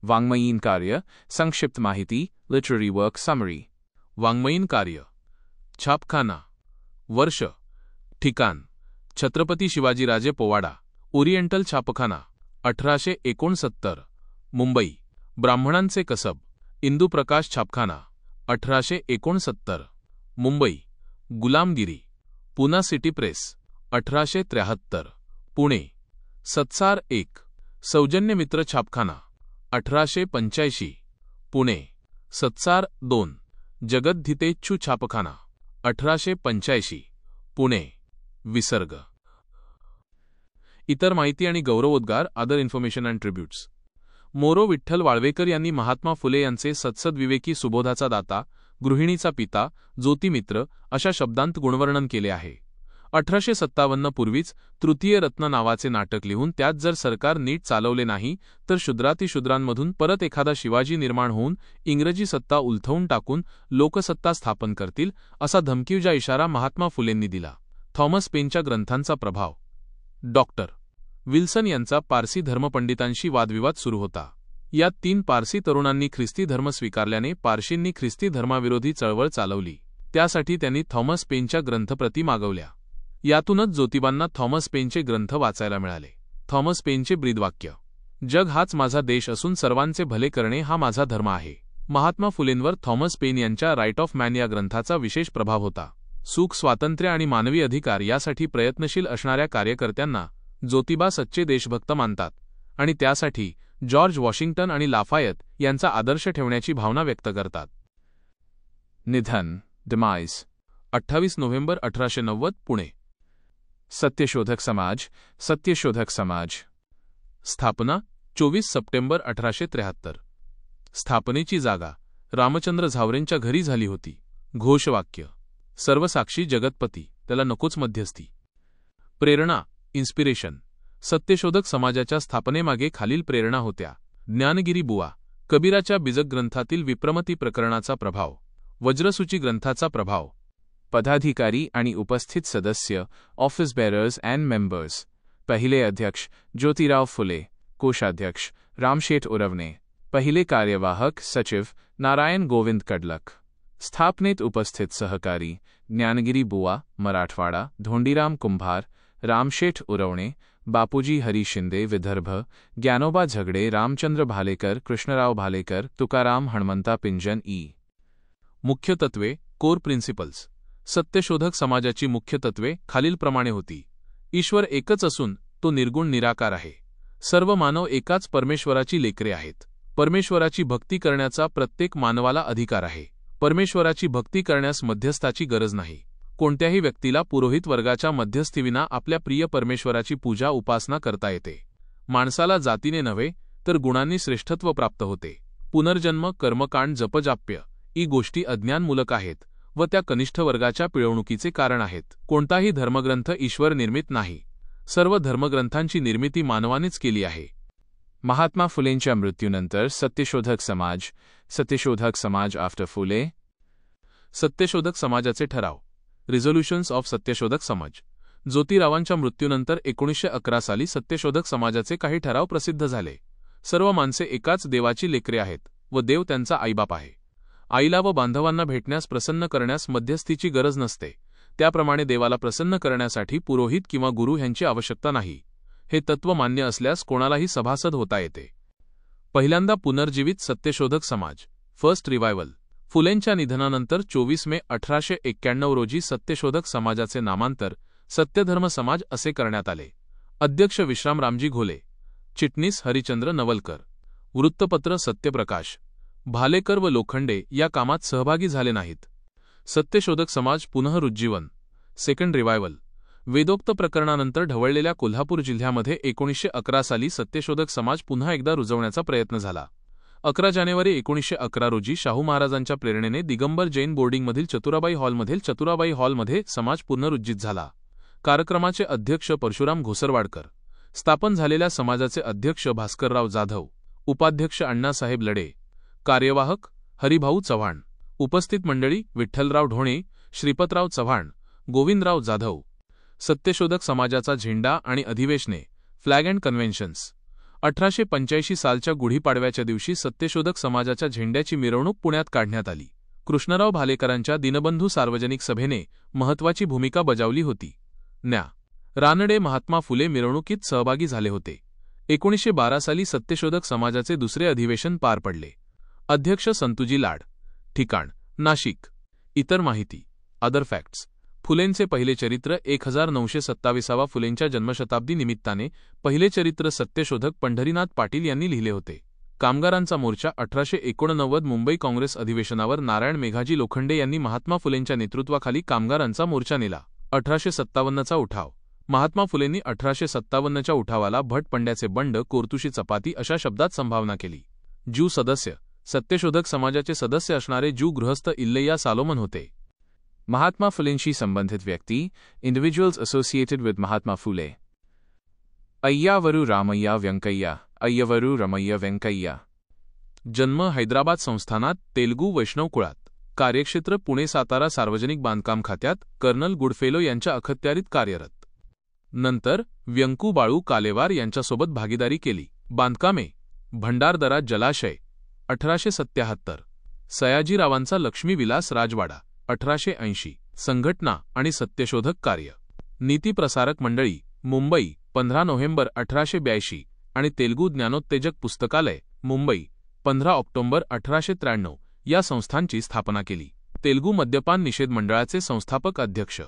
वाङ्मयीन कार्य, संक्षिप्त माहिती, लिटररी वर्क समरी. वाङ्मयीन कार्य. छापखाना. वर्ष, ठिकाण छत्रपती शिवाजीराजे पोवाडा, ओरिएंटल छापखाना, 1869, मुंबई. ब्राह्मणांचे कसब, इंदुप्रकाश छापखाना, 1869, मुंबई. गुलामगिरी, पुना सिटी प्रेस, 1873, पुणे. सत्सार 1, सौजन्यमित्र छापखाना, 1885, पुणे. सत्सार 2, जगद्धितेच्छू छापखाना, 1885, पुणे. विसर्ग. इतर माहिती आणि गौरवोद्गार. Other information and tributes. मोरो विठ्ठल वाळवेकर यांनी महात्मा फुले यांचे सत्सदविवेकी, सुबोधाचा दाता, गृहिणीचा पिता, ज्योतिमित्र अशा शब्दांत गुणवर्णन केले आहे. 1857 पूर्वीच तृतीय रत्न नावाचे नाटक लिहून त्यात जर सरकार नीट चालवले नाही तर शूद्रातिशूद्रांमधून परत एखादा शिवाजी निर्माण होऊन इंग्रजी सत्ता उलथवून टाकून लोकसत्ता स्थापन करतील असा धमकीवजा इशारा महात्मा फुलेंनी दिला. थॉमस पेनच्या ग्रंथांचा प्रभाव. डॉ. विल्सन यांचा पारसी धर्मपंडितांशी वादविवाद सुरू होता. यात 3 पारसी तरुणांनी ख्रिस्ती धर्म स्वीकारल्याने पारशींनी ख्रिस्ती धर्माविरोधी चळवळ चालवली. त्यासाठी त्यांनी थॉमस पेनच्या ग्रंथप्रती मागवल्या. यातूनच ज्योतिबांना थॉमस पेनचे ग्रंथ वाचायला मिळाले. थॉमस पेनचे ब्रीदवाक्य, जग हाच माझा देश असून सर्वांचे भले करणे हा माझा धर्म आहे. महात्मा फुलेंवर थॉमस पेन यांच्या राईट ऑफ मॅन या ग्रंथाचा विशेष प्रभाव होता. सुख, स्वातंत्र्य आणि मानवी अधिकार यासाठी प्रयत्नशील असणाऱ्या कार्यकर्त्यांना ज्योतिबा सच्चे देशभक्त मानतात आणि त्यासाठी जॉर्ज वॉशिंग्टन आणि लाफायत यांचा आदर्श ठेवण्याची भावना व्यक्त करतात. निधन, डिमाइज. 28 नोव्हेंबर 1890, पुणे. सत्यशोधक समाज, सत्यशोधक समाज. स्थापना 24 सप्टेंबर 1873. स्थापनेची जागा रामचंद्र झावरेंच्या घरी झाली होती. घोषवाक्य, सर्वसाक्षी जगतपती, त्याला नकोच मध्यस्थी. प्रेरणा, इन्स्पिरेशन, सत्यशोधक समाजाच्या स्थापनेमागे खालील प्रेरणा होत्या. ज्ञानगिरी बुवा, कबीराच्या बीजक ग्रंथातील विप्रमती प्रकरणाचा प्रभाव, वज्रसूची ग्रंथाचा प्रभाव. पदाधिकारी आणि उपस्थित सदस्य, ऑफिस बेरर्स अँड मेंबर्स. पहिले अध्यक्ष ज्योतिराव फुले, कोषाध्यक्ष रामशेठ उरवणे, पहिले कार्यवाहक सचिव नारायण गोविंद कडलक. स्थापनेत उपस्थित सहकारी ज्ञानगिरी बुवा, मराठवाडा, धोंडीराम कुंभार, रामशेठ उरवणे, बापूजी हरी शिंदे, विदर्भ, ज्ञानोबा झगडे, रामचंद्र भालेकर, कृष्णराव भालेकर, तुकाराम हणमंता पिंजन. मुख्य तत्वे, कोर प्रिन्सिपल्स. सत्यशोधक समाजाची मुख्य तत्वे खालीलप्रमाणे होती. ईश्वर एकच असून तो निर्गुण निराकार आहे. सर्व मानव एकाच परमेश्वराची लेकरे आहेत. परमेश्वराची भक्ती करण्याचा प्रत्येक मानवाला अधिकार आहे. परमेश्वराची भक्ती करण्यास मध्यस्थाची गरज नाही. कोणत्याही व्यक्तीला पुरोहित वर्गाच्या मध्यस्थीविना आपल्या प्रिय परमेश्वराची पूजा उपासना करता येते. माणसाला जातीने नव्हे तर गुणांनी श्रेष्ठत्व प्राप्त होते. पुनर्जन्म, कर्मकांड, जपजाप्य ही गोष्टी अज्ञानमूलक आहेत व त्या कनिष्ठ वर्गाच्या पिळवणुकीचे कारण आहेत. कोणताही धर्मग्रंथ ईश्वर निर्मित नाही. सर्व धर्मग्रंथांची निर्मिती मानवानेच केली आहे. महात्मा फुलेंच्या मृत्यूनंतर सत्यशोधक समाज. सत्यशोधक समाज आफ्टर फुले. सत्यशोधक समाजाचे ठराव, रिझोल्युशन्स ऑफ सत्यशोधक समाज. ज्योतिरावांच्या मृत्यूनंतर 1911 साली सत्यशोधक समाजाचे काही ठराव प्रसिद्ध झाले. सर्व माणसे एकाच देवाची लेकरे आहेत व देव त्यांचा आईबाप आहे. आईला व बांधवांना भेटण्यास, प्रसन्न करण्यास मध्यस्थीची गरज नसते. त्याप्रमाणे देवाला प्रसन्न करण्यासाठी पुरोहित किंवा गुरु ह्यांची आवश्यकता नाही. हे तत्त्व मान्य असल्यास कोणालाही सभासद होता येते. पहिल्यांदा पुनर्जीवित सत्यशोधक समाज, फर्स्ट रिवायवल. फुलेंच्या निधनानंतर 24 मे 1891 रोजी सत्यशोधक समाजाचे नामांतर सत्यधर्म समाज असे करण्यात आले. अध्यक्ष विश्रामरामजी घोले, चिटणीस हरिचंद्र नवलकर. वृत्तपत्र सत्यप्रकाश. भालेकर व लोखंडे या कामात सहभागी झाले नाहीत. सत्यशोधक समाज पुनरुज्जीवन, सेकंड रिवायवल. वेदोक्त प्रकरणानंतर ढवळलेल्या कोल्हापूर जिल्ह्यामध्ये 1911 साली सत्यशोधक समाज पुन्हा एकदा रुजवण्याचा प्रयत्न झाला. 11 जानेवारी 1911 रोजी शाहू महाराजांच्या प्रेरणेने दिगंबर जैन बोर्डिंगमधील चतुराबाई हॉलमध्ये समाज पुनरुज्जीत झाला. कार्यक्रमाचे अध्यक्ष परशुराम घोसरवाडकर. स्थापन झालेल्या समाजाचे अध्यक्ष भास्करराव जाधव, उपाध्यक्ष अण्णासाहेब लडे, कार्यवाहक हरिभाऊ चव्हाण. उपस्थित मंडळी विठ्ठलराव ढोणे, श्रीपतराव चव्हाण, गोविंदराव जाधव. सत्यशोधक समाजाचा झेंडा आणि अधिवेशने, फ्लॅग अँड कन्व्हेन्शन्स. 1885 सालच्या गुढीपाडव्याच्या दिवशी सत्यशोधक समाजाच्या झेंड्याची मिरवणूक पुण्यात काढण्यात आली. कृष्णराव भालेकरांच्या दीनबंधू सार्वजनिक सभेने महत्त्वाची भूमिका बजावली होती. न्या. रानडे, महात्मा फुले मिरवणुकीत सहभागी झाले होते. 1912 साली सत्यशोधक समाजाचे दुसरे अधिवेशन पार पडले. अध्यक्ष संतुजी लाड. ठिकाण नाशिक. इतर माहिती, अदर फॅक्ट्स. फुलेंचे पहिले चरित्र 1927. फुलेंच्या जन्मशताब्दी निमित्ताने पहिले चरित्र सत्यशोधक पंढरीनाथ पाटील यांनी लिहिले होते. कामगारांचा मोर्चा 1889 मुंबई काँग्रेस अधिवेशनावर नारायण मेघाजी लोखंडे यांनी महात्मा फुलेंच्या नेतृत्वाखाली कामगारांचा मोर्चा नेला. 1857चा उठाव. महात्मा फुलेंनी 1857च्या उठावाला भट पंड्याचे बंड, कोर्तुशी चपाती अशा शब्दात संभावना केली. ज्यू सदस्य. सत्यशोधक समाजाचे सदस्य असणारे ज्यू गृहस्थ इल्लैया सालोमन होते. महात्मा फुलेंशी संबंधित व्यक्ती, individuals associated with Mahatma Phule. अय्यावरू Ramaiah Venkaiah. अय्यवरू रमय्य Venkaiah. जन्म हैदराबाद संस्थानात, तेलुगू वैष्णव कुळात. कार्यक्षेत्र पुणे सातारा सार्वजनिक बांधकाम खात्यात कर्नल गुडफेलो यांच्या अखत्यारीत कार्यरत. नंतर व्यंकू बाळू कालेवार यांच्यासोबत भागीदारी केली. बांधकामे. भंडारदरा जलाशय 1877. सयाजीरावांचा लक्ष्मीविलास राजवाडा 1880. संघटना आणि सत्यशोधक कार्य. नीतीप्रसारक मंडळी, मुंबई 15 नोव्हेंबर 1882 आणि तेलुगू ज्ञानोत्तेजक पुस्तकालय, मुंबई 15 ऑक्टोबर 1893 या संस्थांची स्थापना केली. तेलुगू मद्यपान निषेध मंडळाचे संस्थापक अध्यक्ष.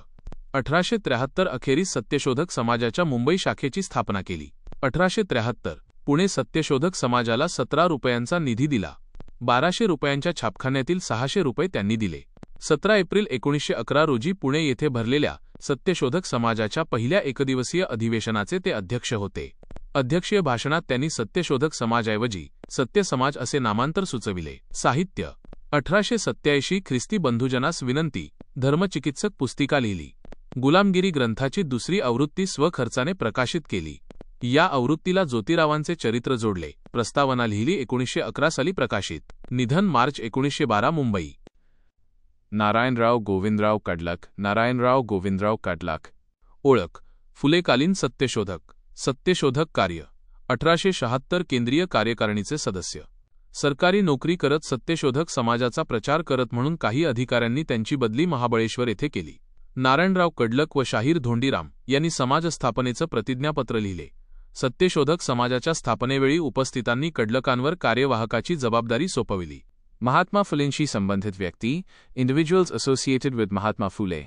1873 अखेरीस सत्यशोधक समाजाच्या मुंबई शाखेची स्थापना केली. 1873 पुणे सत्यशोधक समाजाला 17 रुपयांचा निधी दिला. 1200 रुपयांच्या छापखान्यातील 600 रुपये त्यांनी दिले. 17 एप्रिल 1911 रोजी पुणे येथे भरलेल्या सत्यशोधक समाजाच्या पहिल्या एकदिवसीय अधिवेशनाचे ते अध्यक्ष होते. अध्यक्षीय भाषणात त्यांनी सत्यशोधक समाजाऐवजी सत्य समाज असे नामांतर सुचविले. साहित्य. 1887 ख्रिस्ती बंधुजनास विनंती, धर्मचिकित्सक पुस्तिका लिहिली. गुलामगिरी ग्रंथाची दुसरी आवृत्ती स्वखर्चाने प्रकाशित केली. या आवृत्तीला ज्योतिरावांचे चरित्र जोडले. प्रस्तावना लिहिली. 1911 साली प्रकाशित. निधन मार्च 1912. मुंबई. नारायणराव गोविंदराव कडलक. नारायणराव गोविंदराव कडलक. ओळख. फुलेकालीन सत्यशोधक. सत्यशोधक कार्य. 1876 केंद्रीय कार्यकारिणीचे सदस्य. सरकारी नोकरी करत सत्यशोधक समाजाचा प्रचार करत म्हणून काही अधिकाऱ्यांनी त्यांची बदली महाबळेश्वर येथे केली. नारायणराव कडलक व शाहीर धोंडीराम यांनी समाज स्थापनेचं प्रतिज्ञापत्र लिहिले. सत्यशोधक समाजाच्या स्थापनेवेळी उपस्थितांनी कडलकांवर कार्यवाहकाची जबाबदारी सोपविली. महात्मा फुलेंशी संबंधित व्यक्ती. Individuals associated with Mahatma Phule.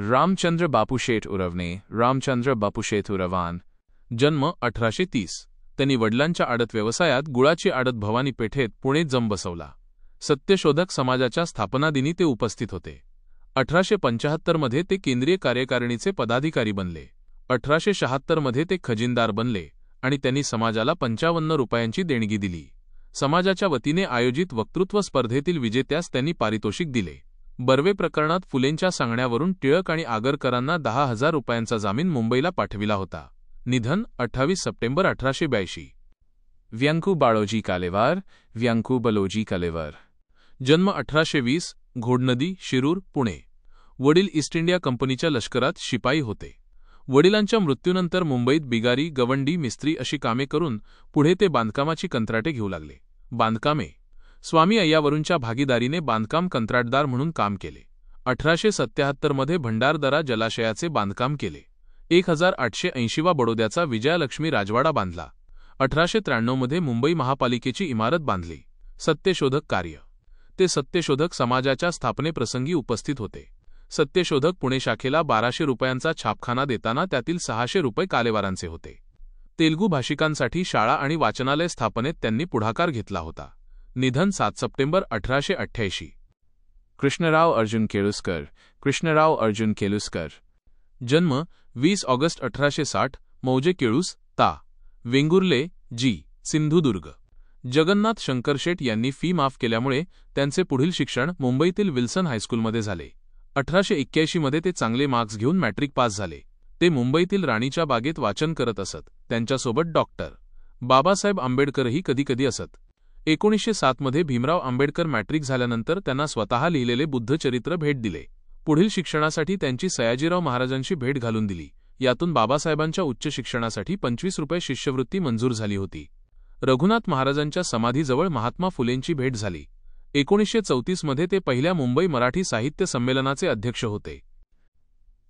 Ramchandra Bapusheth उरवणे. Ramchandra Bapusheth उरवान. जन्म 1830. त्यांनी वडिलांच्या आडत व्यवसायात गुळाची आडत भवानी पेठेत पुणे जम बसवला. सत्यशोधक समाजाच्या स्थापनादिनी ते उपस्थित होते. 1875 मध्ये ते केंद्रीय कार्यकारिणीचे पदाधिकारी बनले. 1876 मध्ये ते खजिनदार बनले आणि त्यांनी समाजाला 55 रुपयांची देणगी दिली. समाजाच्या वतीने आयोजित वक्तृत्व स्पर्धेतील विजेत्यास त्यांनी पारितोषिक दिले. बर्वे प्रकरणात फुलेंच्या सांगण्यावरून टिळक आणि आगरकरांना 10,000 रुपयांचा जामीन मुंबईला पाठविला होता. निधन 28 सप्टेंबर 1882. व्यंकू बाळोजी कालेवार. व्यंकू बलोजी कालेवार. जन्म 1820. घोडनदी, शिरूर, पुणे. वडील ईस्ट इंडिया कंपनीच्या लष्करात शिपाई होते. वडिलांच्या मृत्यूनंतर मुंबईत बिगारी, गवंडी, मिस्त्री अशी कामे करून पुढे ते बांधकामाची कंत्राटे घेऊ लागले. बांधकामे. स्वामी अय्यावरूंच्या भागीदारीने बांधकाम कंत्राटदार म्हणून काम केले. 1877 मध्ये भंडारदरा जलाशयाचे बांधकाम केले. 1880 वा बडोद्याचा विजयालक्ष्मी राजवाडा बांधला. 1893 मध्ये मुंबई महापालिकेची इमारत बांधली. सत्यशोधक कार्य. ते सत्यशोधक समाजाच्या स्थापनेप्रसंगी उपस्थित होते. सत्यशोधक पुणे शाखेला 1200 रुपयांचा छापखाना देताना त्यातील 600 रुपये कालेवारांचे होते. तेलुगू भाषिकांसाठी शाळा आणि वाचनालय स्थापनेत त्यांनी पुढाकार घेतला होता. निधन 7 सप्टेंबर 1888. कृष्णराव अर्जुन केळुस्कर. कृष्णराव अर्जुन केळुस्कर. जन्म 20 ऑगस्ट 1860. मौजे केळूस, ता. वेंगुर्ले, जी. सिंधुदुर्ग. जगन्नाथ शंकरशेठ यांनी फी माफ केल्यामुळे त्यांचे पुढील शिक्षण मुंबईतील विल्सन हायस्कूलमध्ये झाले. 1881 मध्ये ते चांगले मार्क्स घेऊन मॅट्रिक पास झाले. ते मुंबईतील राणीच्या बागेत वाचन करत असत. त्यांच्यासोबत डॉक्टर बाबासाहेब आंबेडकरही कधीकधी असत. 1907 मध्ये भीमराव आंबेडकर मॅट्रिक झाल्यानंतर त्यांना स्वतः लिहिलेले बुद्धचरित्र भेट दिले. पुढील शिक्षणासाठी त्यांची सयाजीराव महाराजांशी भेट घालून दिली. यातून बाबासाहेबांच्या उच्च शिक्षणासाठी 25 रुपये शिष्यवृत्ती मंजूर झाली होती. रघुनाथ महाराजांच्या समाधीजवळ महात्मा फुलेंची भेट झाली. 1934 मध्ये ते पहिल्या मुंबई मराठी साहित्य संमेलनाचे अध्यक्ष होते.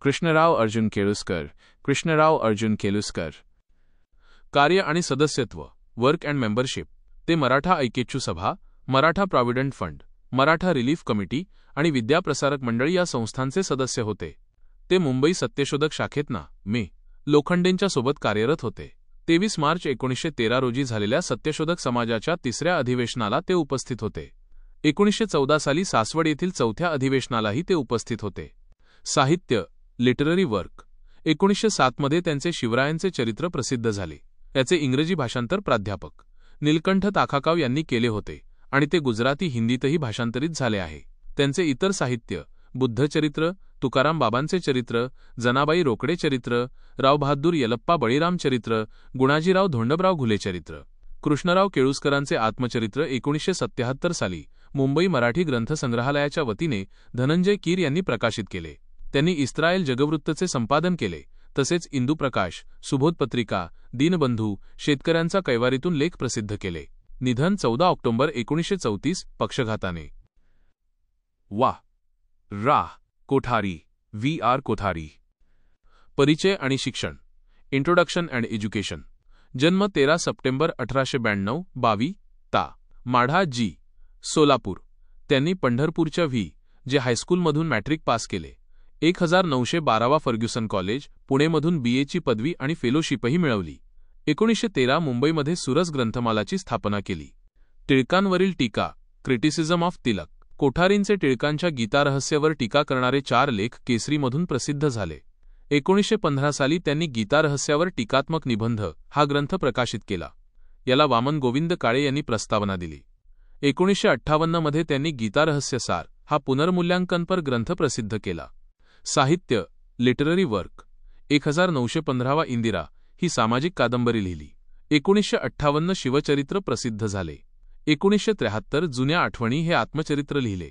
कृष्णराव अर्जुन केळुस्कर. कृष्णराव अर्जुन केळुस्कर. कार्य आणि सदस्यत्व. Work and membership. ते मराठा ऐक्येच्छू सभा, Maratha provident fund, Maratha relief committee आणि विद्याप्रसारक मंडळी या संस्थांचे सदस्य होते. ते मुंबई सत्यशोधक शाखेतना मे. लोखंडेंच्या सोबत कार्यरत होते. 23 मार्च 1913 रोजी झालेल्या सत्यशोधक समाजाच्या 3ऱ्या अधिवेशनाला ते उपस्थित होते. 1914 साली सासवड येथील 4थ्या अधिवेशनालाही ते उपस्थित होते. साहित्य. Literary work. 1907 मध्ये त्यांचे शिवरायांचे चरित्र प्रसिद्ध झाले. याचे इंग्रजी भाषांतर प्राध्यापक नीलकंठ ताखाकाव यांनी केले होते आणि ते गुजराती हिंदीतही भाषांतरित झाले आहे. त्यांचे इतर साहित्य. बुद्धचरित्र, तुकाराम बाबांचे चरित्र, जनाबाई रोकडे चरित्र, रावबहादूर यलप्पा बळीराम चरित्र, गुणाजीराव धोंडबराव घुले चरित्र. कृष्णराव केळुस्करांचे आत्मचरित्र 1977 साली मुंबई मराठी ग्रंथसंग्रहालयाच्या वतीने धनंजय कीर यांनी प्रकाशित केले. त्यांनी इस्रायल जगवृत्तचे संपादन केले. तसेच इंदुप्रकाश, सुबोधपत्रिका, दीनबंधू, शेतकऱ्यांचा कैवारीतून लेख प्रसिद्ध केले. निधन 14 ऑक्टोबर 1934. पक्षघाताने. वा. रा. कोठारी. व्ही. आर. कोठारी. परिचय आणि शिक्षण. Introduction and education. जन्म 13 सप्टेंबर 1892. बावी, ता. माढा, जी. सोलापूर. त्यांनी पंढरपूरच्या व्ही. जे हायस्कूलमधून मॅट्रिक पास केले. 1912 फर्ग्युसन कॉलेज, पुणेमधून BA ची पदवी आणि फेलोशिपही मिळवली. 1913 मुंबईमध्ये सुरस ग्रंथमालाची स्थापना केली. टिळकांवरील टीका. Criticism of Tilak. कोठारींचे टिळकांच्या गीतारहस्यावर टीका करणारे 4 लेख केसरीमधून प्रसिद्ध झाले. 1915 साली त्यांनी गीतारहस्यावर टीकात्मक निबंध हा ग्रंथ प्रकाशित केला. याला वामन गोविंद काळे यांनी प्रस्तावना दिली. 1958 मध्ये त्यांनी गीतारहस्य सार हा पुनर्मूल्यांकनपर ग्रंथ प्रसिद्ध केला. साहित्य. Literary work. 1915 इंदिरा ही सामाजिक कादंबरी लिहिली. 1958 शिवचरित्र प्रसिद्ध झाले. 1973 जुन्या आठवणी हे आत्मचरित्र लिहिले.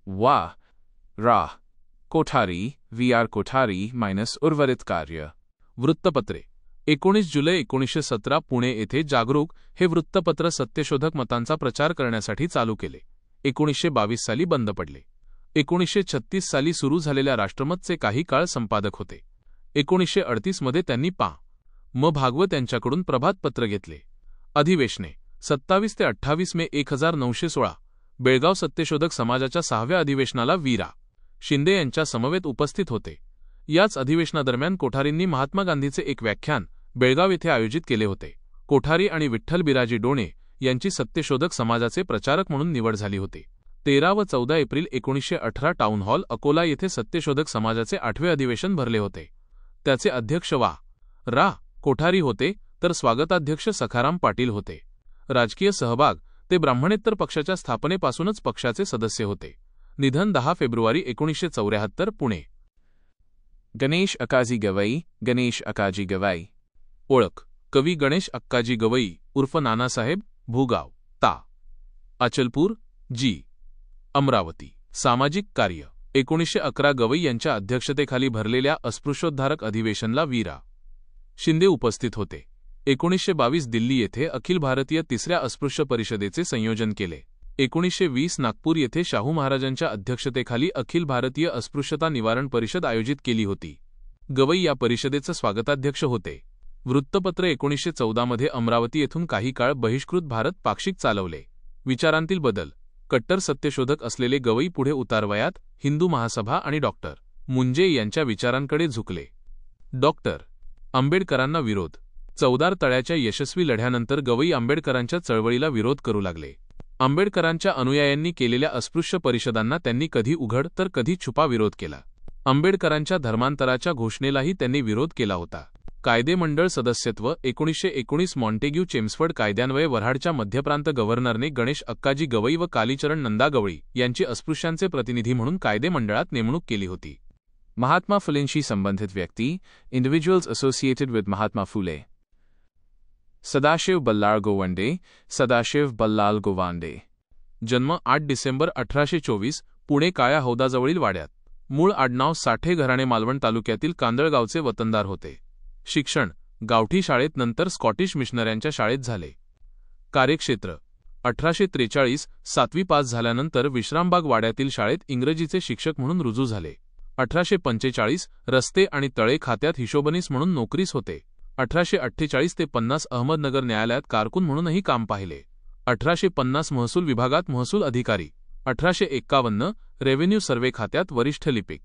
वा. रा. कोठारी, VR कोठारी - उर्वरित कार्य. वृत्तपत्रे. 19 जुलै 1917 पुणे येथे जागरूक हे वृत्तपत्र सत्यशोधक मतांचा प्रचार करण्यासाठी चालू केले. 1922 साली बंद पडले. 1936 साली सुरू झालेल्या राष्ट्रमतचे काही काळ संपादक होते. 1938 मध्ये त्यांनी पा. म. भागवत यांच्याकडून प्रभातपत्र घेतले. अधिवेशने. 27 ते 28 मे 1916 बेळगाव सत्यशोधक समाजाच्या 6व्या अधिवेशनाला वीरा शिंदे यांच्या समवेत उपस्थित होते. याच अधिवेशनादरम्यान कोठारींनी महात्मा गांधीचे एक व्याख्यान बेळगाव येथे आयोजित केले होते. कोठारी आणि विठ्ठल बिराजी डोणे यांची सत्यशोधक समाजाचे प्रचारक म्हणून निवड झाली होती. 13 व 14 एप्रिल 1918 टाउन हॉल अकोला येथे सत्यशोधक समाजाचे 8वे अधिवेशन भरले होते. त्याचे अध्यक्ष वा. रा. कोठारी होते तर स्वागताध्यक्ष सखाराम पाटील होते. राजकीय सहभाग. ते ब्राह्मणेतर पक्षाच्या स्थापनेपासूनच पक्षाचे सदस्य होते. निधन 10 फेब्रुवारी 1974 पुणे. गणेश अकाजी गवई. गणेश अकाजी गवई. ओळख. कवी गणेश अक्काजी गवई उर्फ नानासाहेब. भूगाव ता. अचलपूर जी. अमरावती. सामाजिक कार्य. 1911 गवई यांच्या अध्यक्षतेखाली भरलेल्या अस्पृश्योद्धारक अधिवेशनला वीरा शिंदे उपस्थित होते. 1922 दिल्ली येथे अखिल भारतीय 3ऱ्या अस्पृश्य परिषदेचे संयोजन केले. 1920 नागपूर येथे शाहू महाराजांच्या अध्यक्षतेखाली अखिल भारतीय अस्पृश्यता निवारण परिषद आयोजित केली होती. गवई या परिषदेचे स्वागताध्यक्ष होते. वृत्तपत्र. 1914 मध्ये अमरावती येथून काही काळ बहिष्कृत भारत पाक्षिक चालवले. विचारांतील बदल. कट्टर सत्यशोधक असलेले गवई पुढे उतारवयात हिंदू महासभा आणि डॉ. मुंजे यांच्या विचारांकडे झुकले. डॉ. आंबेडकरांना विरोध. चौदार तळ्याच्या यशस्वी लढ्यानंतर गवई आंबेडकरांच्या चळवळीला विरोध करू लागले. आंबेडकरांच्या अनुयायांनी केलेल्या अस्पृश्य परिषदांना त्यांनी कधी उघड तर कधी छुपा विरोध केला. आंबेडकरांच्या धर्मांतराच्या घोषणेलाही त्यांनी विरोध केला होता. कायदेमंडळ सदस्यत्व. 1919 मॉन्टेग्यू चेम्सफर्ड कायद्यान्वये वऱ्हाडच्या मध्यप्रांत गव्हर्नरने गणेश अक्काजी गवई व कालीचरण नंदा गवळी यांची अस्पृश्यांचे प्रतिनिधी म्हणून कायदेमंडळात नेमणूक केली होती. महात्मा फुलेंशी संबंधित व्यक्ती. Individuals associated with Mahatma Phule. Sadashiv Ballal Govande. Sadashiv Ballal गोवांडे. जन्म 8 डिसेंबर 1824 पुणे काळ्या हौदाजवळील वाड्यात. मूळ आडनाव साठे. घराणे मालवण तालुक्यातील कांदळगावचे वतनदार होते. शिक्षण. गावठी शाळेत नंतर स्कॉटिश मिशनऱ्यांच्या शाळेत झाले. कार्यक्षेत्र. 1843 7वी पास झाल्यानंतर विश्रामबाग वाड्यातील शाळेत इंग्रजीचे शिक्षक म्हणून रुजू झाले. 1845 रस्ते आणि तळे खात्यात हिशोबनीस म्हणून नोकरीस होते. 1848 ते 50 अहमदनगर न्यायालयात कारकून म्हणूनही काम पाहिले. 1850 महसूल विभागात महसूल अधिकारी. 1851 रेव्हेन्यू सर्व्हे खात्यात वरिष्ठ लिपिक.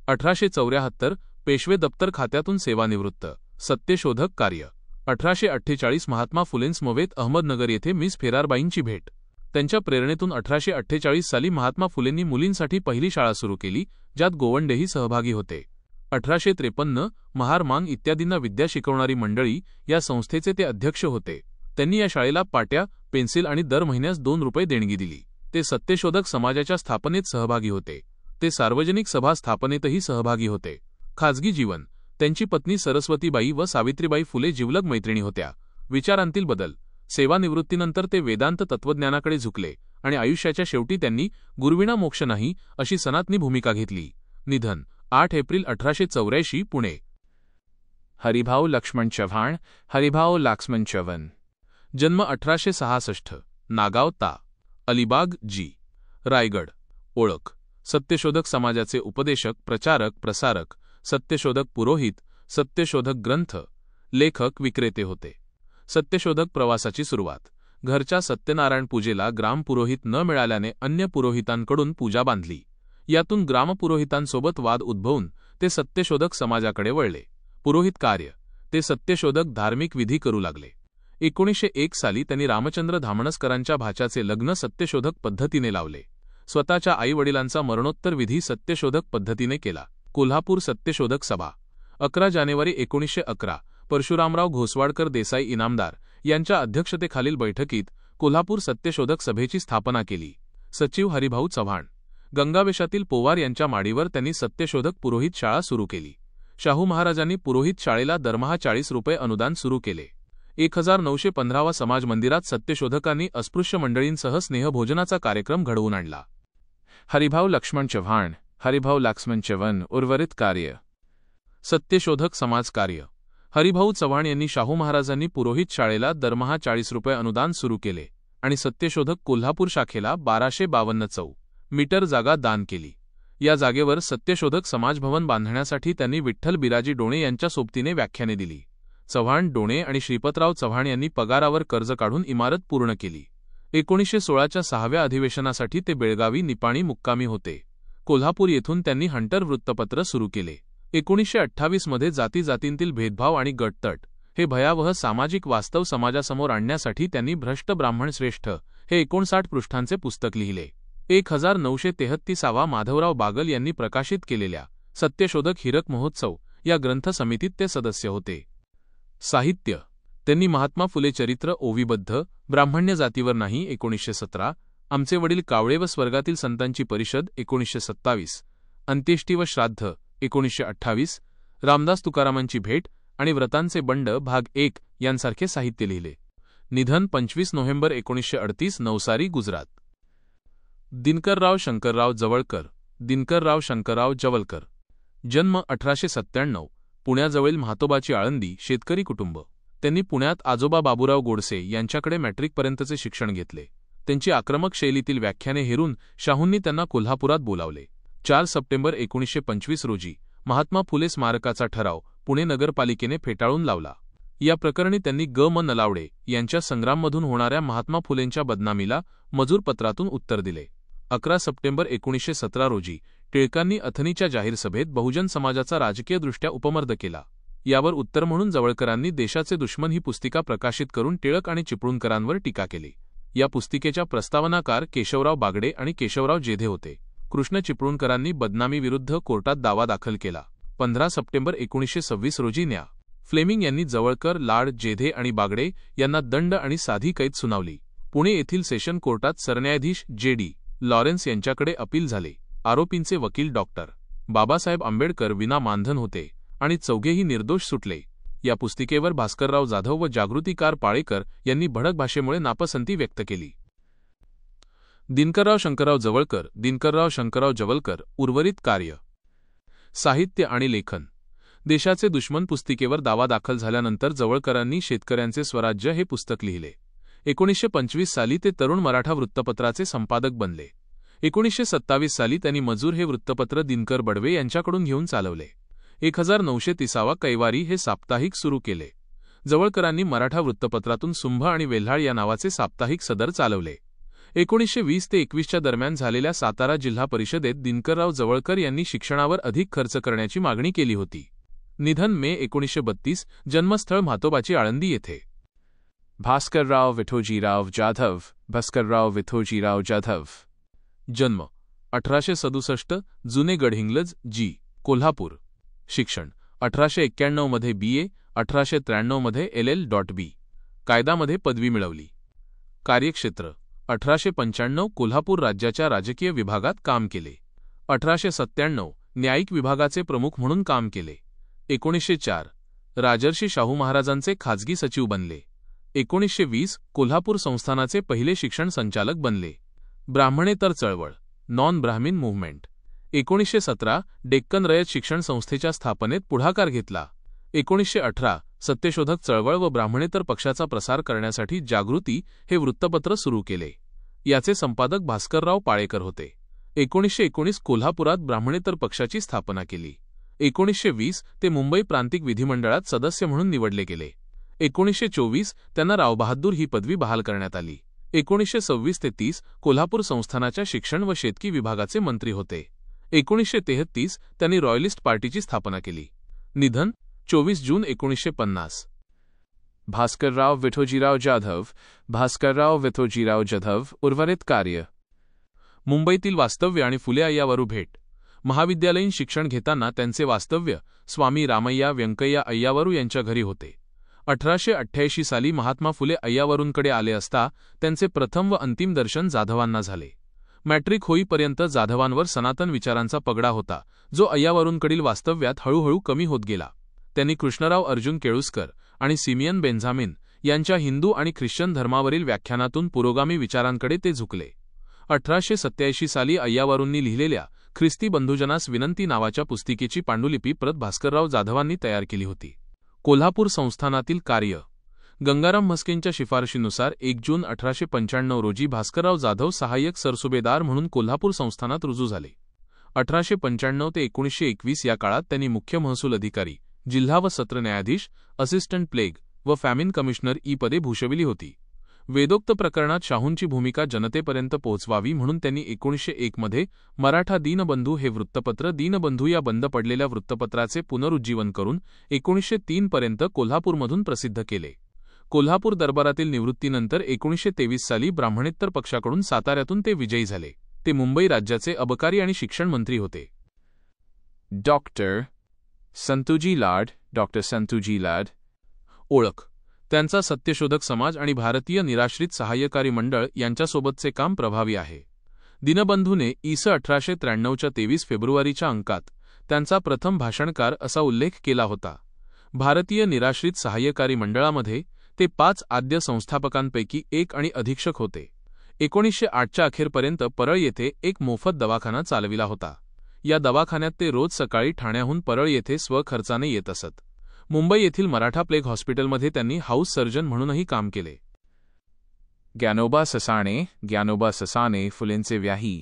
1874 पेशवे दप्तर खात्यातून सेवानिवृत्त. सत्यशोधक कार्य. 1848 महात्मा फुलेंसमवेत अहमदनगर येथे मिस फेरारबाईंची भेट. त्यांच्या प्रेरणेतून 1848 साली महात्मा फुलेंनी मुलींसाठी पहिली शाळा सुरू केली, ज्यात गोवंडेही सहभागी होते. 1853 महार मांग इत्यादींना विद्या शिकवणारी मंडळी या संस्थेचे ते अध्यक्ष होते. त्यांनी या शाळेला पाट्या, पेन्सिल आणि दर महिन्यास 2 रुपये देणगी दिली. ते सत्यशोधक समाजाच्या स्थापनेत सहभागी होते. ते सार्वजनिक सभा स्थापनेतही सहभागी होते. खाजगी जीवन. त्यांची पत्नी सरस्वतीबाई व सावित्रीबाई फुले जिवलग मैत्रिणी होत्या. विचारांतील बदल. सेवानिवृत्तीनंतर ते वेदांत तत्त्वज्ञानाकडे झुकले आणि आयुष्याच्या शेवटी त्यांनी गुरुविना मोक्ष नाही अशी सनातनी भूमिका घेतली. निधन 8 एप्रिल 1884 पुणे. हरिभाऊ लक्ष्मण चव्हाण. हरिभाऊ लक्ष्मण चव्हाण. जन्म 1866 नागाव ता. अलिबाग जी. रायगड. ओळख. सत्यशोधक समाजाचे उपदेशक, प्रचारक, प्रसारक, सत्यशोधक पुरोहित, सत्यशोधक ग्रंथ लेखक, विक्रेते होते. सत्यशोधक प्रवासाची सुरुवात. घरच्या सत्यनारायण पूजेला ग्रामपुरोहित न मिळाल्याने अन्य पुरोहितांकडून पूजा बांधली. यातून ग्रामपुरोहितांसोबत वाद उद्भवून ते सत्यशोधक समाजाकडे वळले. पुरोहित कार्य. ते सत्यशोधक धार्मिक विधी करू लागले. 1901 साली त्यांनी रामचंद्र धामणसकरांच्या भाच्याचे लग्न सत्यशोधक पद्धतीने लावले. स्वतःच्या आईवडिलांचा मरणोत्तर विधी सत्यशोधक पद्धतीने केला. कोल्हापूर सत्यशोधक सभा. 11 जानेवारी 1911 परशुरामराव घोसवाडकर देसाई इनामदार यांच्या अध्यक्षतेखालील बैठकीत कोल्हापूर सत्यशोधक सभेची स्थापना केली. सचिव हरिभाऊ चव्हाण. गंगावेशातील पोवार यांच्या माडीवर त्यांनी सत्यशोधक पुरोहित शाळा सुरू केली. शाहू महाराजांनी पुरोहित शाळेला दरमहा 40 रुपये अनुदान सुरू केले. 1915 समाज मंदिरात सत्यशोधकांनी अस्पृश्य मंडळींसह स्नेहभोजनाचा कार्यक्रम घडवून आणला. हरिभाऊ लक्ष्मण चव्हाण, हरिभाऊ लक्ष्मण चव्हाण उर्वरित कार्य. सत्यशोधक समाज कार्य. हरिभाऊ चव्हाण यांनी शाहू महाराजांनी पुरोहित शाळेला दरमहा 40 रुपये अनुदान सुरू केले आणि सत्यशोधक कोल्हापूर शाखेला 1252 चौ. मीटर जागा दान केली. या जागेवर सत्यशोधक समाजभवन बांधण्यासाठी त्यांनी विठ्ठल बिराजी डोणे यांच्या सोबतीने व्याख्याने दिली. चव्हाण, डोणे आणि श्रीपतराव चव्हाण यांनी पगारावर कर्ज काढून इमारत पूर्ण केली. 1916च्या 6व्या अधिवेशनासाठी ते बेळगावी निपाणी मुक्कामी होते. कोल्हापूर येथून त्यांनी हंटर वृत्तपत्र सुरू केले. 1928 मध्ये जातीजातींतील भेदभाव आणि गटतट हे भयावह सामाजिक वास्तव समाजासमोर आणण्यासाठी त्यांनी भ्रष्ट ब्राह्मण श्रेष्ठ हे 59 पृष्ठांचे पुस्तक लिहिले. 1933 माधवराव बागल यांनी प्रकाशित केलेल्या सत्यशोधक हीरक महोत्सव या ग्रंथ समितीत ते सदस्य होते. साहित्य. त्यांनी महात्मा फुले चरित्र ओवीबद्ध, ब्राह्मण्य जातीवर नाही 1917, आमचे वडील कावळे व स्वर्गातील संतांची परिषद 1927, अंत्येष्टी व श्राद्ध 1928, रामदास तुकारामांची भेट आणि व्रतांचे बंड भाग 1 यांसारखे साहित्य लिहिले. निधन 25 नोव्हेंबर 1938, नवसारी, गुजरात. दिनकरराव शंकरराव जवळकर, दिनकरराव शंकरराव जवलकर. जन्म 1897, पुण्याजवळील म्हातोबाची आळंदी, शेतकरी कुटुंब. त्यांनी पुण्यात आजोबा बाबूराव गोडसे यांच्याकडे मॅट्रिकपर्यंतचे शिक्षण घेतले. त्यांची आक्रमक शैलीतील व्याख्याने हेरून शाहूंनी त्यांना कोल्हापुरात बोलावले. 4 सप्टेंबर 1925 रोजी महात्मा फुले स्मारकाचा ठराव पुणे नगरपालिकेने फेटाळून लावला. या प्रकरणी त्यांनी ग. म. नलावडे यांच्या संग्राममधून होणाऱ्या महात्मा फुलेंच्या बदनामीला मजूरपत्रातून उत्तर दिले. 11 सप्टेंबर 1917 रोजी टिळकांनी अथणीच्या जाहीर सभेत बहुजन समाजाचा राजकीयदृष्ट्या उपमर्द केला. यावर उत्तर म्हणून जवळकरांनी देशाचे दुश्मन ही पुस्तिका प्रकाशित करून टिळक आणि चिपळूणकरांवर टीका केली. या पुस्तिकेच्या प्रस्तावनाकार केशवराव बागडे आणि केशवराव जेधे होते. कृष्ण चिपळूणकरांनी बदनामीविरुद्ध कोर्टात दावा दाखल केला. 15 सप्टेंबर 1926 रोजी न्या. फ्लेमिंग यांनी जवळकर, लाड, जेधे आणि बागडे यांना दंड आणि साधी कैद सुनावली. पुणे येथील सेशन कोर्टात सरन्यायाधीश जे.डी. लॉरेन्स यांच्याकडे अपील झाले. आरोपींचे वकील डॉ. बाबासाहेब आंबेडकर विना मानधन होते आणि चौघेही निर्दोष सुटले. या पुस्तिकेवर भास्करराव जाधव व जागृतीकार पाळेकर यांनी भडक भाषेमुळे नापसंती व्यक्त केली. दिनकरराव शंकरराव जवळकर, दिनकरराव शंकरराव जवलकर उर्वरित कार्य. साहित्य आणि लेखन. देशाचे दुश्मन पुस्तिकेवर दावा दाखल झाल्यानंतर जवळकरांनी शेतकऱ्यांचे स्वराज्य हे पुस्तक लिहिले. 1925 साली ते तरुण मराठा वृत्तपत्राचे संपादक बनले. 1927 साली त्यांनी मजूर हे वृत्तपत्र दिनकर बडवे यांच्याकडून घेऊन चालवले. 1930 कैवारी हे साप्ताहिक सुरू केले. जवळकरांनी मराठा वृत्तपत्रातून सुंभ आणि वेल्हाळ या नावाचे साप्ताहिक सदर चालवले. 1920 ते 21च्या दरम्यान झालेल्या सातारा जिल्हा परिषदेत दिनकरराव जवळकर यांनी शिक्षणावर अधिक खर्च करण्याची मागणी केली होती. निधन मे 1932, जन्मस्थळ म्हातोबाची आळंदी येथे. भास्करराव विठोजीराव जाधव, भास्करराव विठोजीराव जाधव. जन्म 1867, जुने गडहिंग्लज, जी. कोल्हापूर. शिक्षण 1891 मध्ये BA, 1893 मध्ये LL.B. कायदामध्ये पदवी मिळवली. कार्यक्षेत्र 1895 कोल्हापूर राज्याच्या राजकीय विभागात काम केले. 1897 न्यायिक विभागाचे प्रमुख म्हणून काम केले. 1904 राजर्षी शाहू महाराजांचे खाजगी सचिव बनले. 1920 कोल्हापूर संस्थानाचे पहिले शिक्षण संचालक बनले. ब्राह्मणेतर चळवळ, नॉन ब्राह्मीण मूव्हमेंट. 1917 डेक्कन रयत शिक्षण संस्थेच्या स्थापनेत पुढाकार घेतला. 1918 सत्यशोधक चळवळ व ब्राह्मणेतर पक्षाचा प्रसार करण्यासाठी जागृती हे वृत्तपत्र सुरू केले. याचे संपादक भास्करराव पाळेकर होते. 1919 कोल्हापुरात ब्राह्मणेतर पक्षाची स्थापना केली. 1920 ते मुंबई प्रांतिक विधिमंडळात सदस्य म्हणून निवडले गेले. 1924 त्यांना रावबहादूर ही पदवी बहाल करण्यात आली. 1926 ते 30 कोल्हापूर संस्थानाच्या शिक्षण व शेतकी विभागाचे मंत्री होते. 1933 त्यांनी रॉयलिस्ट पार्टीची स्थापना केली. निधन 24 जून 1950. भास्करराव विठोजीराव जाधव, भास्करराव विठोजीराव जाधव उर्वरित कार्य. मुंबईतील वास्तव्य आणि फुले अय्यावरू भेट. महाविद्यालयीन शिक्षण घेताना त्यांचे वास्तव्य स्वामी रामय्या व्यंकय्या अय्यावरू यांच्या घरी होते. 1888 साली महात्मा फुले अय्यावरूंकडे आले असता त्यांचे प्रथम व अंतिम दर्शन जाधवांना झाले. मॅट्रिक होईपर्यंत जाधवांवर सनातन विचारांचा पगडा होता, जो अय्यावरूंकडील वास्तव्यात हळूहळू कमी होत गेला. त्यांनी कृष्णराव अर्जुन केळुस्कर आणि सिमियन बेंझामिन यांच्या हिंदू आणि ख्रिश्चन धर्मावरील व्याख्यानातून पुरोगामी विचारांकडे ते झुकले. 1887 साली अय्यावरूंनी लिहिलेल्या ख्रिस्ती बंधुजनास विनंती नावाच्या पुस्तिकेची पांडुलिपी प्रत भास्करराव जाधवांनी तयार केली होती. कोल्हापूर संस्थानातील कार्य. गंगाराम म्हस्केंच्या शिफारशीनुसार 1 जून 1895 रोजी भास्करराव जाधव सहाय्यक सरसुभेदार म्हणून कोल्हापूर संस्थानात रुजू झाले. 1895 ते 1921 या काळात त्यांनी मुख्य महसूल अधिकारी, जिल्हा व सत्र न्यायाधीश, असिस्टंट प्लेग व फॅमिन कमिशनर ई पदे भूषविली होती. वेदोक्त प्रकरणात शाहूंची भूमिका जनतेपर्यंत पोहोचवावी म्हणून त्यांनी 1901 मध्ये मराठा दीनबंधू हे वृत्तपत्र दीनबंधू या बंद पडलेल्या वृत्तपत्राचे पुनरुज्जीवन करून 1903 पर्यंत कोल्हापूरमधून प्रसिद्ध केले. कोल्हापूर दरबारातील निवृत्तीनंतर 1923 साली ब्राह्मणेतर पक्षाकडून साताऱ्यातून ते विजयी झाले. ते मुंबई राज्याचे अबकारी आणि शिक्षण मंत्री होते. डॉक्टर संतुजी लाड. डॉक्टर संतुजी लाड. ओळख. त्यांचा सत्यशोधक समाज आणि भारतीय निराश्रित सहाय्यकारी मंडळ यांच्यासोबतचे काम प्रभावी आहे. दीनबंधूने इ.स. 1893च्या 23 फेब्रुवारीच्या अंकात त्यांचा प्रथम भाषणकार असा उल्लेख केला होता. भारतीय निराश्रित सहाय्यकारी मंडळामध्ये ते 5 आद्य संस्थापकांपैकी एक आणि अधीक्षक होते. 1908च्या अखेरपर्यंत परळ येथे एक मोफत दवाखाना चालविला होता. या दवाखान्यात ते रोज सकाळी ठाण्याहून परळ येथे स्वखर्चाने येत असत. मुंबई येथील मराठा प्लेग हॉस्पिटलमध्ये त्यांनी हाऊस सर्जन म्हणूनही काम केले. ज्ञानोबा ससाणे. ज्ञानोबा ससाणे फुलेंचे व्याही.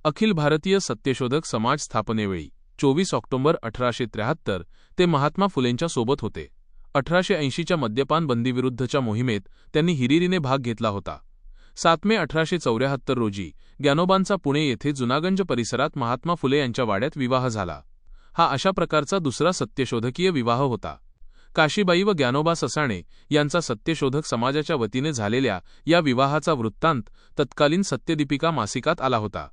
अखिल भारतीय सत्यशोधक समाज स्थापनेवेळी 24 ऑक्टोबर 1873 ते महात्मा फुलेंच्या सोबत होते. 1880च्या मद्यपान बंदीविरुद्धच्या मोहिमेत त्यांनी हिरिरीने भाग घेतला होता. 7 मे 1874 रोजी ज्ञानोबांचा पुणे येथे जुनागंज परिसरात महात्मा फुले यांच्या वाड्यात विवाह झाला. हा अशा प्रकारचा दुसरा सत्यशोधकीय विवाह होता. काशीबाई व ज्ञानोबा ससाणे यांचा सत्यशोधक समाजाच्या वतीने झालेल्या या विवाहाचा वृत्तांत तत्कालीन सत्यदीपिका मासिकात आला होता.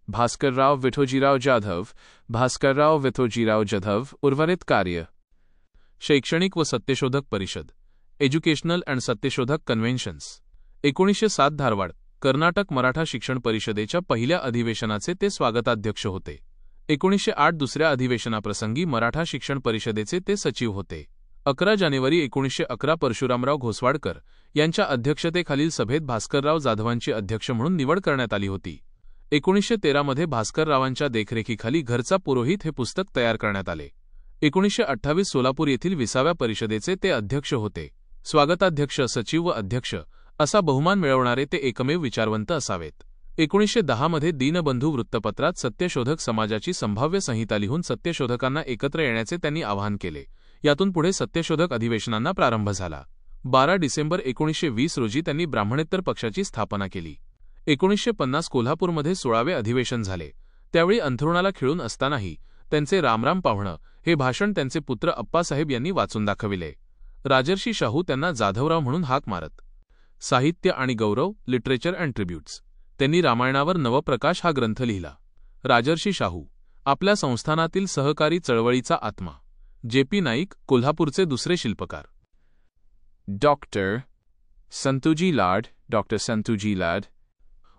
भास्करराव विठोजीराव जाधव. भास्करराव विठोजीराव जाधव. उर्वरित कार्य. शैक्षणिक व सत्यशोधक परिषद, एज्युकेशनल अँड सत्यशोधक कन्व्हेन्शन्स. 1907 धारवाड, कर्नाटक मराठा शिक्षण परिषदेच्या पहिल्या अधिवेशनाचे ते स्वागताध्यक्ष होते. 1908 दुसऱ्या अधिवेशनाप्रसंगी मराठा शिक्षण परिषदेचे ते सचिव होते. 11 जानेवारी 1911 परशुरामराव घोसवाडकर यांच्या अध्यक्षतेखालील सभेत भास्करराव जाधवांची अध्यक्ष म्हणून निवड करण्यात आली होती. 1913 मध्ये भास्कररावांच्या देखरेखीखाली घरचा पुरोहित हे पुस्तक तयार करण्यात आले. 1928 सोलापूर येथील 20व्या परिषदेचे ते अध्यक्ष होते. स्वागताध्यक्ष, सचिव व अध्यक्ष असा बहुमान मिळवणारे ते एकमेव विचारवंत असावेत. 1910 मध्ये दीनबंधू वृत्तपत्रात सत्यशोधक समाजाची संभाव्य संहिता लिहून सत्यशोधकांना एकत्र येण्याचे त्यांनी आवाहन केले. यातून पुढे सत्यशोधक अधिवेशनांना प्रारंभ झाला. 12 डिसेंबर 1920 रोजी त्यांनी ब्राह्मणेतर पक्षाची स्थापना केली. 1950 कोल्हापूरमध्ये 16वे अधिवेशन झाले. त्यावेळी अंथरुणाला खिळून असतानाही त्यांचे रामराम पाव्हणं हे भाषण त्यांचे पुत्र अप्पासाहेब यांनी वाचून दाखविले. राजर्षी शाहू त्यांना जाधवराव म्हणून हाक मारत. साहित्य आणि गौरव, लिटरेचर अँड ट्रिब्यूट्स. त्यांनी रामायणावर नवप्रकाश हा ग्रंथ लिहिला. राजर्षी शाहू आपल्या संस्थानातील सहकारी चळवळीचा आत्मा. जे.पी. नाईक, कोल्हापूरचे दुसरे शिल्पकार. डॉक्टर संतुजी लाड. डॉक्टर संतुजी लाड.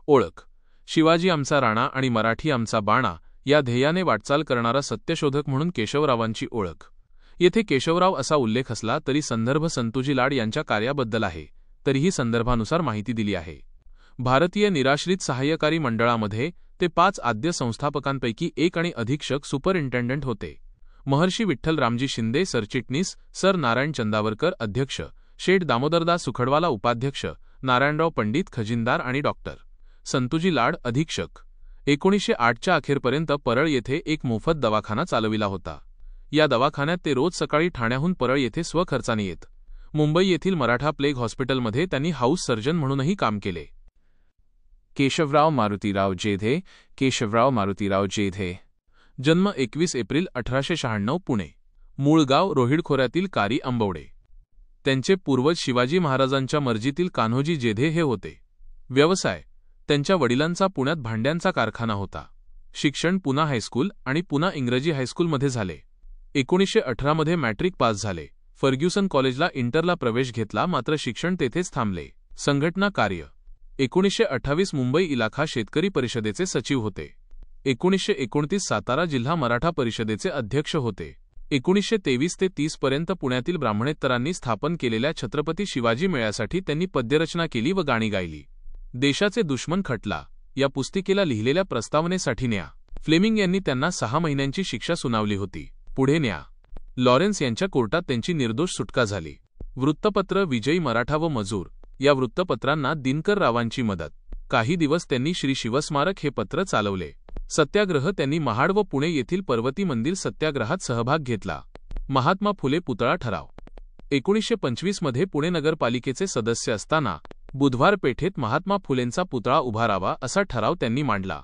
ओळख. शिवाजी आमचा राणा आणि मराठी आमचा बाणा या ध्येयाने वाटचाल करणारा सत्यशोधक म्हणून केशवरावांची ओळख. येथे केशवराव असा उल्लेख असला तरी संदर्भ संतुजी लाड यांच्या कार्याबद्दल आहे, तरीही संदर्भानुसार माहिती दिली आहे. भारतीय निराश्रित सहाय्यकारी मंडळामध्ये ते 5 आद्य संस्थापकांपैकी एक आणि अधीक्षक सुपरिंटेंडंट होते. महर्षी विठ्ठल रामजी शिंदे सरचिटणीस, सर नारायण चंदावरकर अध्यक्ष, शेठ दामोदरदास सुखडवाला उपाध्यक्ष, नारायणराव पंडित खजिनदार आणि डॉक्टर संतुजी लाड अधीक्षक. 1908च्या अखेरपर्यंत परळ येथे एक मोफत दवाखाना चालविला होता. या दवाखान्यात ते रोज सकाळी ठाण्याहून परळ येथे स्वखर्चाने येत. मुंबई येथील मराठा प्लेग हॉस्पिटलमध्ये त्यांनी हाऊस सर्जन म्हणूनही काम केले. केशवराव मारुतीराव जेधे. केशवराव मारुतीराव जेधे. जन्म 21 एप्रिल 1896 पुणे. मूळ गाव रोहिड खोऱ्यातील कारी आंबवडे. त्यांचे पूर्वज शिवाजी महाराजांच्या मर्जीतील कान्होजी जेधे हे होते. व्यवसाय. त्यांच्या वडिलांचा पुण्यात भांड्यांचा कारखाना होता. शिक्षण पुना हायस्कूल आणि पुना इंग्रजी हायस्कूलमध्ये झाले. 1918 मध्ये मॅट्रिक पास झाले. फर्ग्युसन कॉलेजला इंटरला प्रवेश घेतला, मात्र शिक्षण तेथेच थांबले. संघटना कार्य. 1928 मुंबई इलाखा शेतकरी परिषदेचे सचिव होते. 1929 सातारा जिल्हा मराठा परिषदेचे अध्यक्ष होते. 1923 ते 30 पर्यंत पुण्यातील ब्राह्मणेतरांनी स्थापन केलेल्या छत्रपती शिवाजी मेळ्यासाठी त्यांनी पद्यरचना केली व गाणी गायली. देशाचे दुश्मन खटला या पुस्तिकेला लिहिलेल्या प्रस्तावनेसाठी न्या. फ्लेमिंग यांनी त्यांना 6 महिन्यांची शिक्षा सुनावली होती. पुढे न्या. लॉरेन्स यांच्या कोर्टात त्यांची निर्दोष सुटका झाली. वृत्तपत्र विजयी मराठा व मजूर या वृत्तपत्रांना दिनकर रावांची मदत. काही दिवस त्यांनी श्री शिवस्मारक हे पत्र चालवले. सत्याग्रह त्यांनी महाड व पुणे येथील पर्वती मंदिर सत्याग्रहात सहभाग घेतला. महात्मा फुले पुतळा ठराव. 1925 मध्ये पुणे नगरपालिकेचे सदस्य असताना बुधवार पेठेत महात्मा फुलेंचा पुतळा उभारावा असा ठराव त्यांनी मांडला.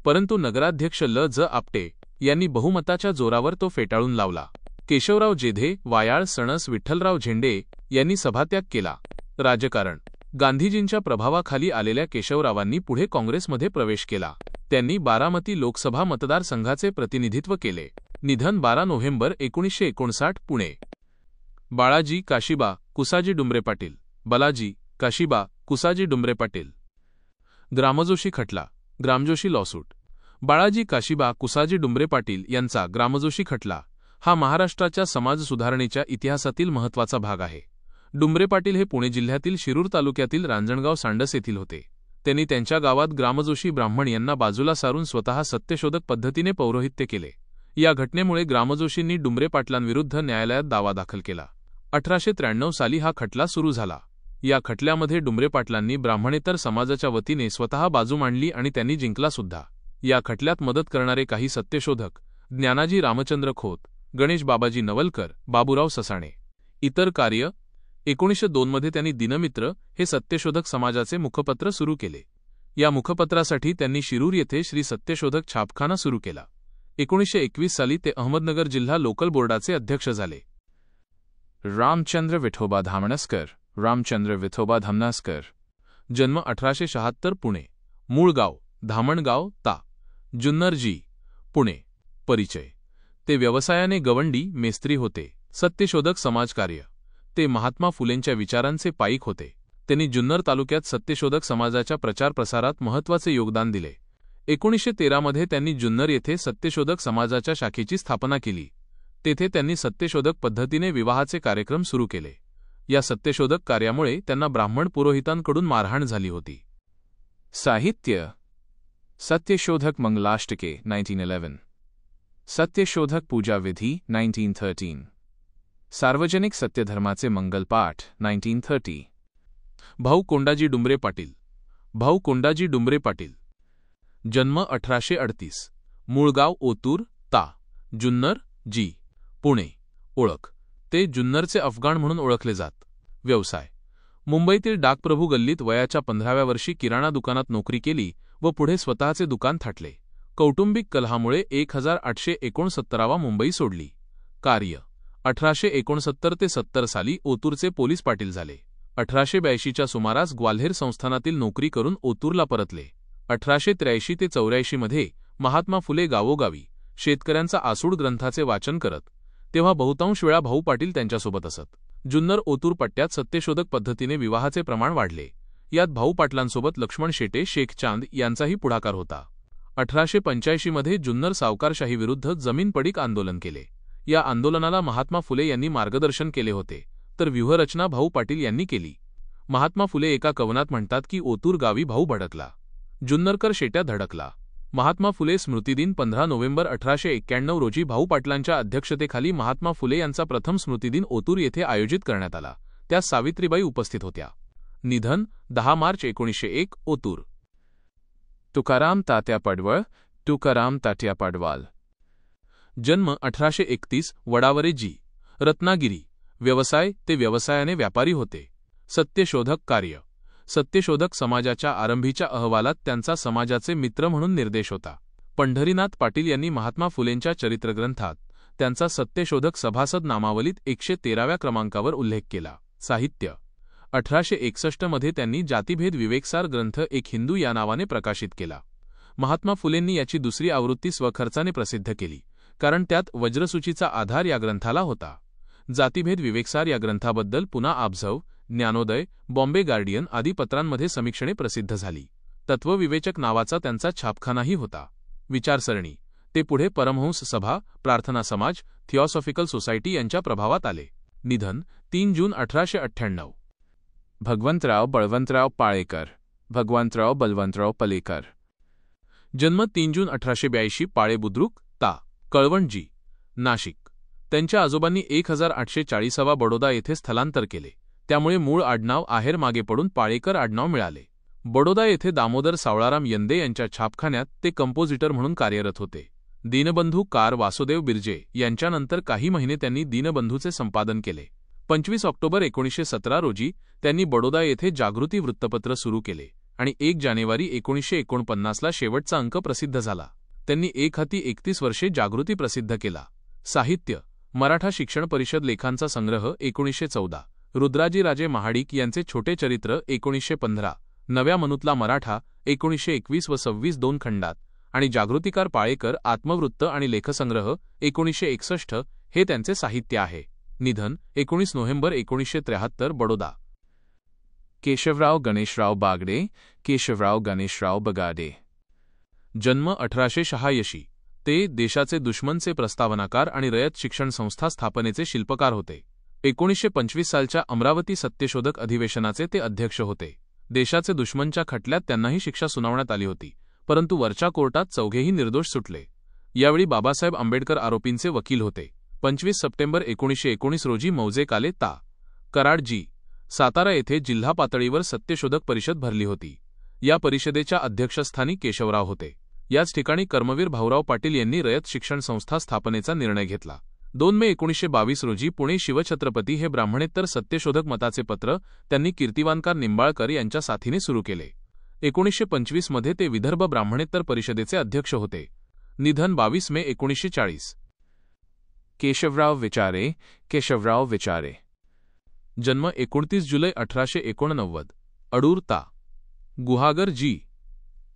परंतु नगराध्यक्ष ल. ज. आपटे यांनी बहुमताच्या जोरावर तो फेटाळून लावला. केशवराव जेधे, वायाळ, सणस, विठ्ठलराव झेंडे यांनी सभात्याग केला. राजकारण. गांधीजींच्या प्रभावाखाली आलेल्या केशवरावांनी पुढे काँग्रेसमध्ये प्रवेश केला. त्यांनी बारामती लोकसभा मतदारसंघाचे प्रतिनिधित्व केले. निधन 12 नोव्हेंबर 1959 पुणे. बाळाजी काशीबा कुसाजी डुंबरे पाटील. बालाजी काशीबा कुसाजी डुंबरे पाटील. ग्रामजोशी खटला. ग्रामजोशी लॉसूट. बाळाजी काशीबा कुसाजी डुंबरे पाटील यांचा ग्रामजोशी खटला हा महाराष्ट्राच्या समाज सुधारणेच्या इतिहासातील महत्त्वाचा भाग आहे. डुंबरे पाटील हे पुणे जिल्ह्यातील शिरूर तालुक्यातील रांजणगाव सांडस येथील होते. त्यांनी त्यांच्या गावात ग्रामजोशी ब्राह्मण यांना बाजूला सारून स्वतः सत्यशोधक पद्धतीने पौरोहित्य केले. या घटनेमुळे ग्रामजोशींनी डुंबरे पाटलांविरुद्ध न्यायालयात दावा दाखल केला. 1893 साली हा खटला सुरू झाला. या खटल्यामध्ये डुंबरे पाटलांनी ब्राह्मणेतर समाजाच्या वतीने स्वतः बाजू मांडली आणि त्यांनी जिंकला सुद्धा. या खटल्यात मदत करणारे काही सत्यशोधक ज्ञानाजी रामचंद्र खोत, गणेश बाबाजी नवलकर, बाबूराव ससाणे. इतर कार्य. 1902 मध्ये त्यांनी दिनमित्र हे सत्यशोधक समाजाचे मुखपत्र सुरू केले. या मुखपत्रासाठी त्यांनी शिरूर येथे श्री सत्यशोधक छापखाना सुरू केला. 1921 साली ते अहमदनगर जिल्हा लोकल बोर्डाचे अध्यक्ष झाले. रामचंद्र विठोबा धामणस्कर. रामचंद्र विठोबा धामणस्कर. जन्म 1876 पुणे. मूळ गाव धामणगाव ता. जुन्नर जी. पुणे. परिचय. ते व्यवसायाने गवंडी मेस्त्री होते. सत्यशोधक समाजकार्य. ते महात्मा फुलेंच्या विचारांचे पाईक होते. त्यांनी जुन्नर तालुक्यात सत्यशोधक समाजाच्या प्रचारप्रसारात महत्त्वाचे योगदान दिले. 1913 मध्ये त्यांनी जुन्नर येथे सत्यशोधक समाजाच्या शाखेची स्थापना केली. तेथे त्यांनी सत्यशोधक पद्धतीने विवाहाचे कार्यक्रम सुरू केले. या सत्यशोधक कार्यामुळे त्यांना ब्राह्मण पुरोहितांकडून मारहाण झाली होती. साहित्य. सत्यशोधक मंगलाष्टके 1911. सत्यशोधक पूजा विधी 1913. सार्वजनिक सत्यधर्माचे मंगलपाठ 1930. भाऊ कोंडाजी डुंबरे पाटील. भाऊ कोंडाजी डुंबरे पाटील. जन्म 1838. मूळ गाव ओतूर ता. जुन्नर जी. पुणे. ओळख. ते जुन्नरचे अफगाण म्हणून ओळखले जात. व्यवसाय. मुंबईतील डाकप्रभू गल्लीत वयाच्या 15व्या वर्षी किराणा दुकानात नोकरी केली व पुढे स्वतःचे दुकान थाटले. कौटुंबिक कलहामुळे 1869 मुंबई सोडली. कार्य. 1869 ते 70 साली ओतूरचे पोलीस पाटील झाले. 1882च्या सुमारास ग्वाल्हेर संस्थानातील नोकरी करून ओतूरला परतले. 1883 ते 84 मध्ये महात्मा फुले गावोगावी शेतकऱ्यांचा आसूड ग्रंथाचे वाचन करत. तेव्हा बहुतांश वेळा भाऊ पाटील त्यांच्यासोबत असत. जुन्नर ओतूर पट्ट्यात सत्यशोधक पद्धतीने विवाहाचे प्रमाण वाढले. यात भाऊ पाटलांसोबत लक्ष्मण शेटे, शेख चांद यांचाही पुढाकार होता. 1885 मध्ये जुन्नर सावकारशाहीविरुद्ध जमीन पडीक आंदोलन केले. या आंदोलनाला महात्मा फुले यांनी मार्गदर्शन केले होते, तर व्यूहरचना भाऊ पाटील यांनी केली. महात्मा फुले एका कवनात म्हणतात की ओतूर गावी भाऊ भडकला, जुन्नरकर शेट्या धडकला. महात्मा फुले स्मृतिदिन 15 नोव्हेंबर 1891 रोजी भाऊ पाटलांच्या अध्यक्षतेखाली महात्मा फुले यांचा प्रथम स्मृतिदिन ओतूर येथे आयोजित करण्यात आला. त्यात सावित्रीबाई उपस्थित होत्या. निधन 10 मार्च 1901 ओतूर. तुकाराम तात्या पडवळ. तुकाराम तात्या पडवाल. जन्म 1831 वडावरे जी. रत्नागिरी. व्यवसाय. ते व्यवसायाने व्यापारी होते. सत्यशोधक कार्य. सत्यशोधक समाजाच्या आरंभीच्या अहवालात त्यांचा समाजाचे मित्र म्हणून निर्देश होता. पंढरीनाथ पाटील यांनी महात्मा फुलेंच्या चरित्रग्रंथात त्यांचा सत्यशोधक सभासद नामावलीत 113व्या क्रमांकावर उल्लेख केला. साहित्य. 1861 मध्ये त्यांनी जातिभेद विवेकसार ग्रंथ एक हिंदू या नावाने प्रकाशित केला. महात्मा फुलेंनी याची दुसरी आवृत्ती स्वखर्चाने प्रसिद्ध केली, कारण त्यात वज्रसूचीचा आधार या ग्रंथाला होता. जातिभेद विवेकसार या ग्रंथाबद्दल पुन्हा आबझव ज्ञानोदय, बॉम्बे गार्डियन आदी पत्रांमध्ये समीक्षणे प्रसिद्ध झाली. तत्वविवेचक नावाचा त्यांचा छापखानाही होता. विचारसरणी: ते पुढे परमहंस सभा, प्रार्थना समाज, थिऑसॉफिकल सोसायटी यांच्या प्रभावात आले. निधन 3 जून 1898. भगवंतराव बळवंतराव पाळेकर, भगवंतराव बलवंतराव पलेकर. जन्म 3 जून 1882. पाळे बुद्रुक, ता. कळवणजी, नाशिक. त्यांच्या आजोबांनी 1840 बडोदा येथे स्थलांतर केले. त्यामुळे मूळ आडनाव आहेर मागे पडून पाळेकर आडनाव मिळाले. बडोदा येथे दामोदर सावळाराम यंदे यांच्या छापखान्यात ते कंपोजिटर म्हणून कार्यरत होते. दीनबंधू कार वासुदेव बिर्जे यांच्यानंतर काही महिने त्यांनी दीनबंधूचे संपादन केले. 25 ऑक्टोबर 1917 रोजी त्यांनी बडोदा येथे जागृती वृत्तपत्र सुरू केले आणि 1 जानेवारी 1949ला शेवटचा अंक प्रसिद्ध झाला. त्यांनी एक हाती 31 वर्षे जागृती प्रसिद्ध केला. साहित्य: मराठा शिक्षण परिषद लेखांचा संग्रह 1914, रुद्राजीराजे महाडिक यांचे छोटे चरित्र 1915, नव्या मनुतला मराठा 1921 व 26 2 खंडात आणि जागृतिकार पाळेकर आत्मवृत्त आणि लेखसंग्रह 1961 हे त्यांचे साहित्य आहे. निधन 19 नोव्हेंबर 1973. बडोदा. केशवराव गणेशराव बागडे, केशवराव गणेशराव बगाडे. जन्म 1886. ते देशाचे दुश्मनचे प्रस्तावनाकार आणि रयत शिक्षण संस्था स्थापनेचे शिल्पकार होते. 1925 सालच्या अमरावती सत्यशोधक अधिवेशनाचे ते अध्यक्ष होते. देशाचे दुश्मनच्या खटल्यात त्यांनाही शिक्षा सुनावण्यात आली होती, परंतु वरच्या कोर्टात चौघेही निर्दोष सुटले. यावेळी बाबासाहेब आंबेडकर आरोपींचे वकील होते. 25 सप्टेंबर 1919 रोजी मौजे काले, ता. कराड जी, सातारा येथे जिल्हा पातळीवर सत्यशोधक परिषद भरली होती. या परिषदेच्या अध्यक्षस्थानी केशवराव होते. याच ठिकाणी कर्मवीर भाऊराव पाटील यांनी रयत शिक्षण संस्था स्थापनेचा निर्णय घेतला. 2 मे 1922 रोजी पुणे शिवछत्रपती हे ब्राह्मणेतर सत्यशोधक मताचे पत्र त्यांनी कीर्तिवानकार निंबाळकर यांच्या साथीने सुरू केले. 1925 मध्ये ते विदर्भ ब्राह्मणेतर परिषदेचे अध्यक्ष होते. निधन 22 मे 1940. केशवराव विचारे, केशवराव विचारे. जन्म 29 जुलै 1889. अडूर, ता. गुहागर जी,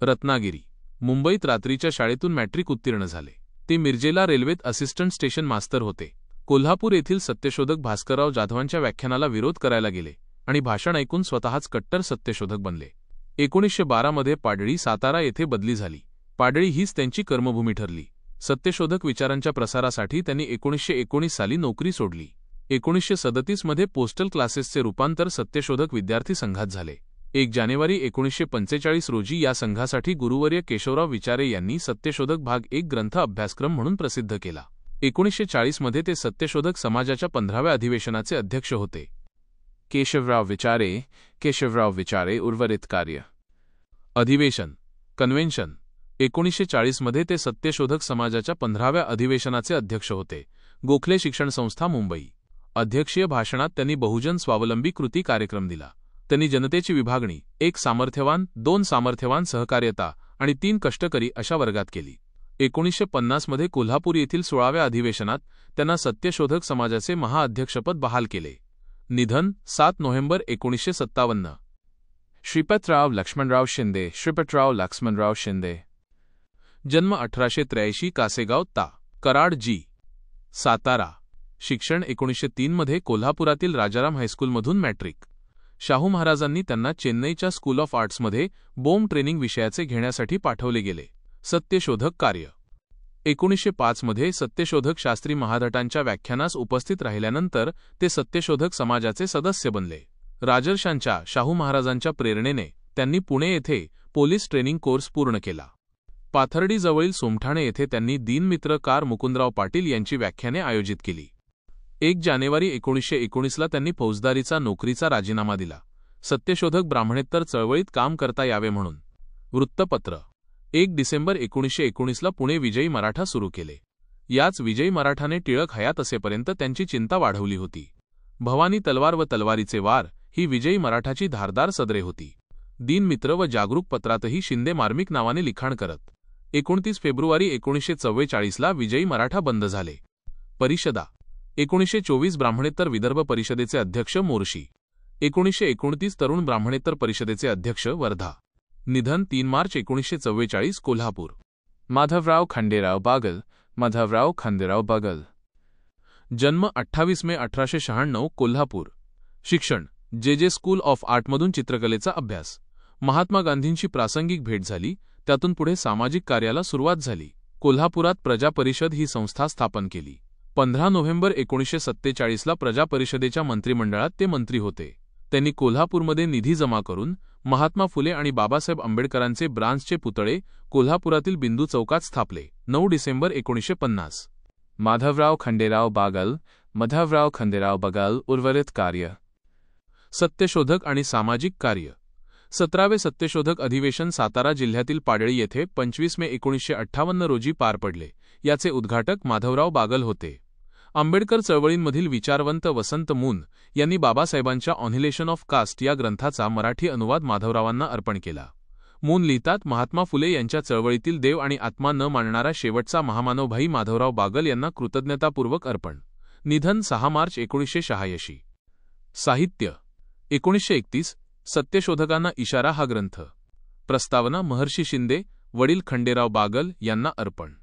रत्नागिरी. मुंबईत रात्रीच्या शाळेतून मॅट्रिक उत्तीर्ण झाले. ते मिरजेला रेल्वेत असिस्टंट स्टेशन मास्तर होते. कोल्हापूर येथील सत्यशोधक भास्करराव जाधवांच्या व्याख्यानाला विरोध करायला गेले आणि भाषण ऐकून स्वतःच कट्टर सत्यशोधक बनले. 1912 मध्ये पाडळी, सातारा येथे बदली झाली. पाडळी हीच त्यांची कर्मभूमी ठरली. सत्यशोधक विचारांच्या प्रसारासाठी त्यांनी 1919 साली नोकरी सोडली. 1937 मध्ये पोस्टल क्लासेसचे रूपांतर सत्यशोधक विद्यार्थी संघात झाले. 1 जानेवारी 1945 रोजी या संघासाठी गुरुवर्य केशवराव विचारे यांनी सत्यशोधक भाग 1 ग्रंथ अभ्यासक्रम म्हणून प्रसिद्ध केला. 1940 मध्ये ते सत्यशोधक समाजाच्या 15व्या अधिवेशनाचे अध्यक्ष होते. केशवराव विचारे, केशवराव विचारे. उर्वरित कार्य: अधिवेशन, कन्व्हेन्शन. 1940 मध्ये ते सत्यशोधक समाजाच्या 15व्या अधिवेशनाचे अध्यक्ष होते. गोखले शिक्षण संस्था, मुंबई. अध्यक्षीय भाषणात त्यांनी बहुजन स्वावलंबी कृती कार्यक्रम दिला. त्यांनी जनतेची विभागणी 1 सामर्थ्यवान, 2 सामर्थ्यवान सहकार्यता आणि 3 कष्टकरी अशा वर्गात केली. 1950 मध्ये कोल्हापूर येथील 16व्या अधिवेशनात त्यांना सत्यशोधक समाजाचे महाअध्यक्षपद बहाल केले. निधन 7 नोव्हेंबर 1957. श्रीपतराव लक्ष्मणराव शिंदे, श्रीपतराव लक्ष्मणराव शिंदे. जन्म 1883. कासेगाव, ता. कराड जी, सातारा. शिक्षण 1903 मध्ये कोल्हापुरातील राजाराम हायस्कूलमधून मॅट्रिक. शाहू महाराजांनी त्यांना चेन्नईच्या स्कूल ऑफ आर्ट्समध्ये बॉम्ब ट्रेनिंग विषयाचे घेण्यासाठी पाठवले गेले. सत्यशोधक कार्य: 1905 मध्ये सत्यशोधक शास्त्री महाधटांच्या व्याख्यानास उपस्थित राहिल्यानंतर ते सत्यशोधक समाजाचे सदस्य बनले. राजर्षांच्या, शाहू महाराजांच्या प्रेरणेने त्यांनी पुणे येथे पोलीस ट्रेनिंग कोर्स पूर्ण केला. पाथर्डीजवळील सोमठाणे येथे त्यांनी दीनमित्र कार मुकुंदराव पाटील यांची व्याख्याने आयोजित केली. 1 जानेवारी 1919ला त्यांनी फौजदारीचा नोकरीचा राजीनामा दिला. सत्यशोधक ब्राह्मणेतर चळवळीत काम करता यावे म्हणून. वृत्तपत्र. 1 डिसेंबर 1919ला पुणे विजयी मराठा सुरू केले. याच विजयी मराठाने टिळक हयात असेपर्यंत त्यांची चिंता वाढवली होती. भवानी तलवार व तलवारीचे वार ही विजयी मराठाची धारदार सदरे होती. दीनमित्र व जागरूक पत्रातही शिंदे मार्मिक नावाने लिखाण करत. 29 फेब्रुवारी 1944ला विजयी मराठा बंद झाले. परिषदा. 1924 ब्राह्मणेतर विदर्भ परिषदेचे अध्यक्ष मोर्शी. 1929 तरुण ब्राह्मणेतर परिषदेचे अध्यक्ष वर्धा. निधन 3 मार्च 1944. कोल्हापूर. माधवराव खंडेराव बागल, माधवराव खंडेराव बागल. जन्म 28 मे 1896. कोल्हापूर. शिक्षण जे स्कूल ऑफ आर्टमधून चित्रकलेचा अभ्यास. महात्मा गांधींची प्रासंगिक भेट झाली, त्यातून पुढे सामाजिक कार्याला सुरुवात झाली. कोल्हापुरात प्रजा परिषद ही संस्था स्थापन केली. 15 नोव्हेंबर 1947ला प्रजा परिषदेच्या मंत्रिमंडळात ते मंत्री होते. त्यांनी कोल्हापूरमध्ये निधी जमा करून महात्मा फुले आणि बाबासाहेब आंबेडकरांचे ब्रांझचे पुतळे कोल्हापुरातील बिंदू चौकात स्थापले. 9 डिसेंबर 1950. माधवराव खंडेराव बागल उर्वरित कार्य. सत्यशोधक आणि सामाजिक कार्य. 17वे सत्यशोधक अधिवेशन सातारा जिल्ह्यातील पाडळी येथे 25 मे 1958 रोजी पार पडले. याचे उद्घाटक माधवराव बागल होते. आंबेडकर चळवळींमधील विचारवंत वसंत मून यांनी बाबासाहेबांच्या ऑन्हिलेशन ऑफ कास्ट या ग्रंथाचा मराठी अनुवाद माधवरावांना अर्पण केला. मून लिहितात, महात्मा फुले यांच्या चळवळीतील देव आणि आत्मा न मानणारा शेवटचा महामानव भाई माधवराव बागल यांना कृतज्ञतापूर्वक अर्पण. निधन 6 मार्च 1986. साहित्य. 1931 सत्यशोधकांना इशारा हा ग्रंथ. प्रस्तावना महर्षी शिंदे, वडील खंडेराव बागल यांना अर्पण.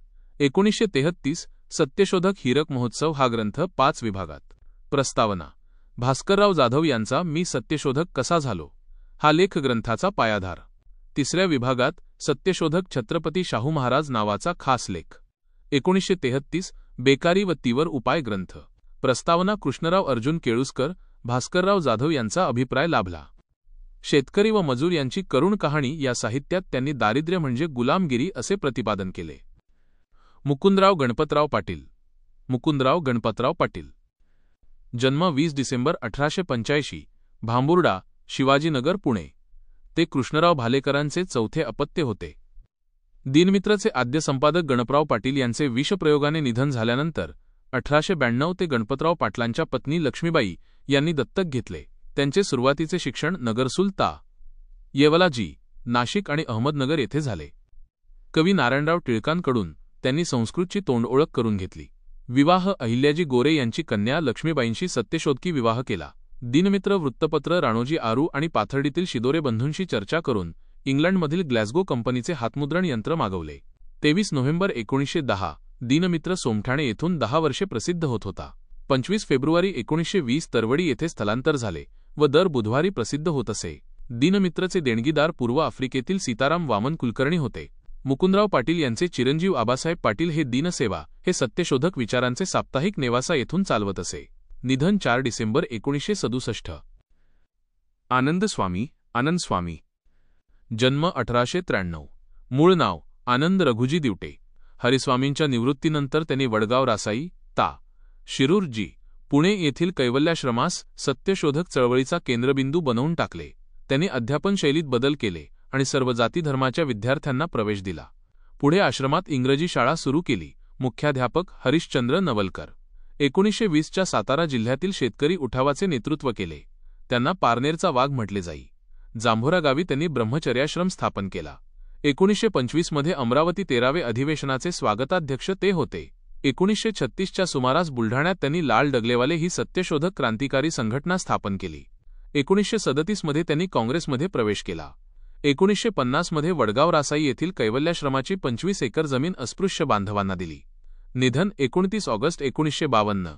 1933 सत्यशोधक हीरक महोत्सव हा ग्रंथ 5 विभागात. प्रस्तावना भास्करराव जाधव यांचा मी सत्यशोधक कसा झालो हा लेख ग्रंथाचा पायाधार. 3ऱ्या विभागात सत्यशोधक छत्रपती शाहू महाराज नावाचा खास लेख. 1933 बेकारी व तीवर उपाय ग्रंथ. प्रस्तावना कृष्णराव अर्जुन केळुसकर, भास्करराव जाधव यांचा अभिप्राय लाभला. शेतकरी व मजूर यांची करुण कहाणी या साहित्यात त्यांनी दारिद्र्य म्हणजे गुलामगिरी असे प्रतिपादन केले. मुकुंदराव गणपतराव पाटील. जन्म 20 डिसेंबर 1885, भांबुर्डा, शिवाजीनगर, पुणे. ते कृष्णराव भालेकरांचे चौथे अपत्य होते. दिनमित्रचे आद्य संपादक गणपराव पाटील यांचे विषप्रयोगाने निधन झाल्यानंतर 1892 ते गणपतराव पाटलांच्या पत्नी लक्ष्मीबाई यांनी दत्तक घेतले. त्यांचे सुरुवातीचे शिक्षण नगरसूल ता. येवलाजी, नाशिक आणि अहमदनगर येथे झाले. कवी नारायणराव टिळकांकडून त्यांनी संस्कृतची तोंडओळख करून घेतली. विवाह अहिल्याजी गोरे यांची कन्या लक्ष्मीबाईंशी सत्यशोधकी विवाह केला. दिनमित्र वृत्तपत्र राणोजी आरू आणि पाथर्डीतील शिदोरे बंधूंशी चर्चा करून इंग्लंडमधील ग्लॅस्गो कंपनीचे हातमुद्रण यंत्र मागवले. 23 नोव्हेंबर 1910 दिनमित्र सोमठाणे येथून 10 वर्षे प्रसिद्ध होत होता. 25 फेब्रुवारी 1920 तरवडी येथे स्थलांतर झाले व दर बुधवारी प्रसिद्ध होत असे. दिनमित्रचे देणगीदार पूर्व आफ्रिकेतील सीताराम वामन कुलकर्णी होते. मुकुंदराव पाटील यांचे चिरंजीव आबासाहेब पाटील हे दिनसेवा हे सत्यशोधक विचारांचे साप्ताहिक नेवासा येथून चालवत असे. निधन 4 डिसेंबर 1967. आनंद स्वामी. जन्म 1893. मूळ नाव आनंद रघुजी दिवटे. हरिस्वामींच्या निवृत्तीनंतर त्यांनी वडगाव रासाई ता. शिरूर जी. पुणे येथील कैवल्याश्रमास सत्यशोधक चळवळीचा केंद्रबिंदू बनवून टाकले. त्यांनी अध्यापन शैलीत बदल केले आणि सर्व जाती धर्माच्या विद्यार्थ्यांना प्रवेश दिला. पुढे आश्रमात इंग्रजी शाळा सुरू केली. मुख्याध्यापक हरिश्चंद्र नवलकर. 1920च्या सातारा जिल्ह्यातील शेतकरी उठावाचे नेतृत्व केले. त्यांना पारनेरचा वाघ म्हटले जाई. जांभोरा गावी त्यांनी ब्रह्मचर्याश्रम स्थापन केला. 1925 मध्ये अमरावती 13वे अधिवेशनाचे स्वागताध्यक्ष ते होते. 1936च्या सुमारास बुलढाण्यात त्यांनी लाल डगलेवाले ही सत्यशोधक क्रांतिकारी संघटना स्थापन केली. 1937 मध्ये त्यांनी काँग्रेसमध्ये प्रवेश केला. 1950 मध्ये वडगाव रासाई येथील कैवल्याश्रमाची 25 एकर जमीन अस्पृश्य बांधवांना दिली. निधन 29 ऑगस्ट 1952.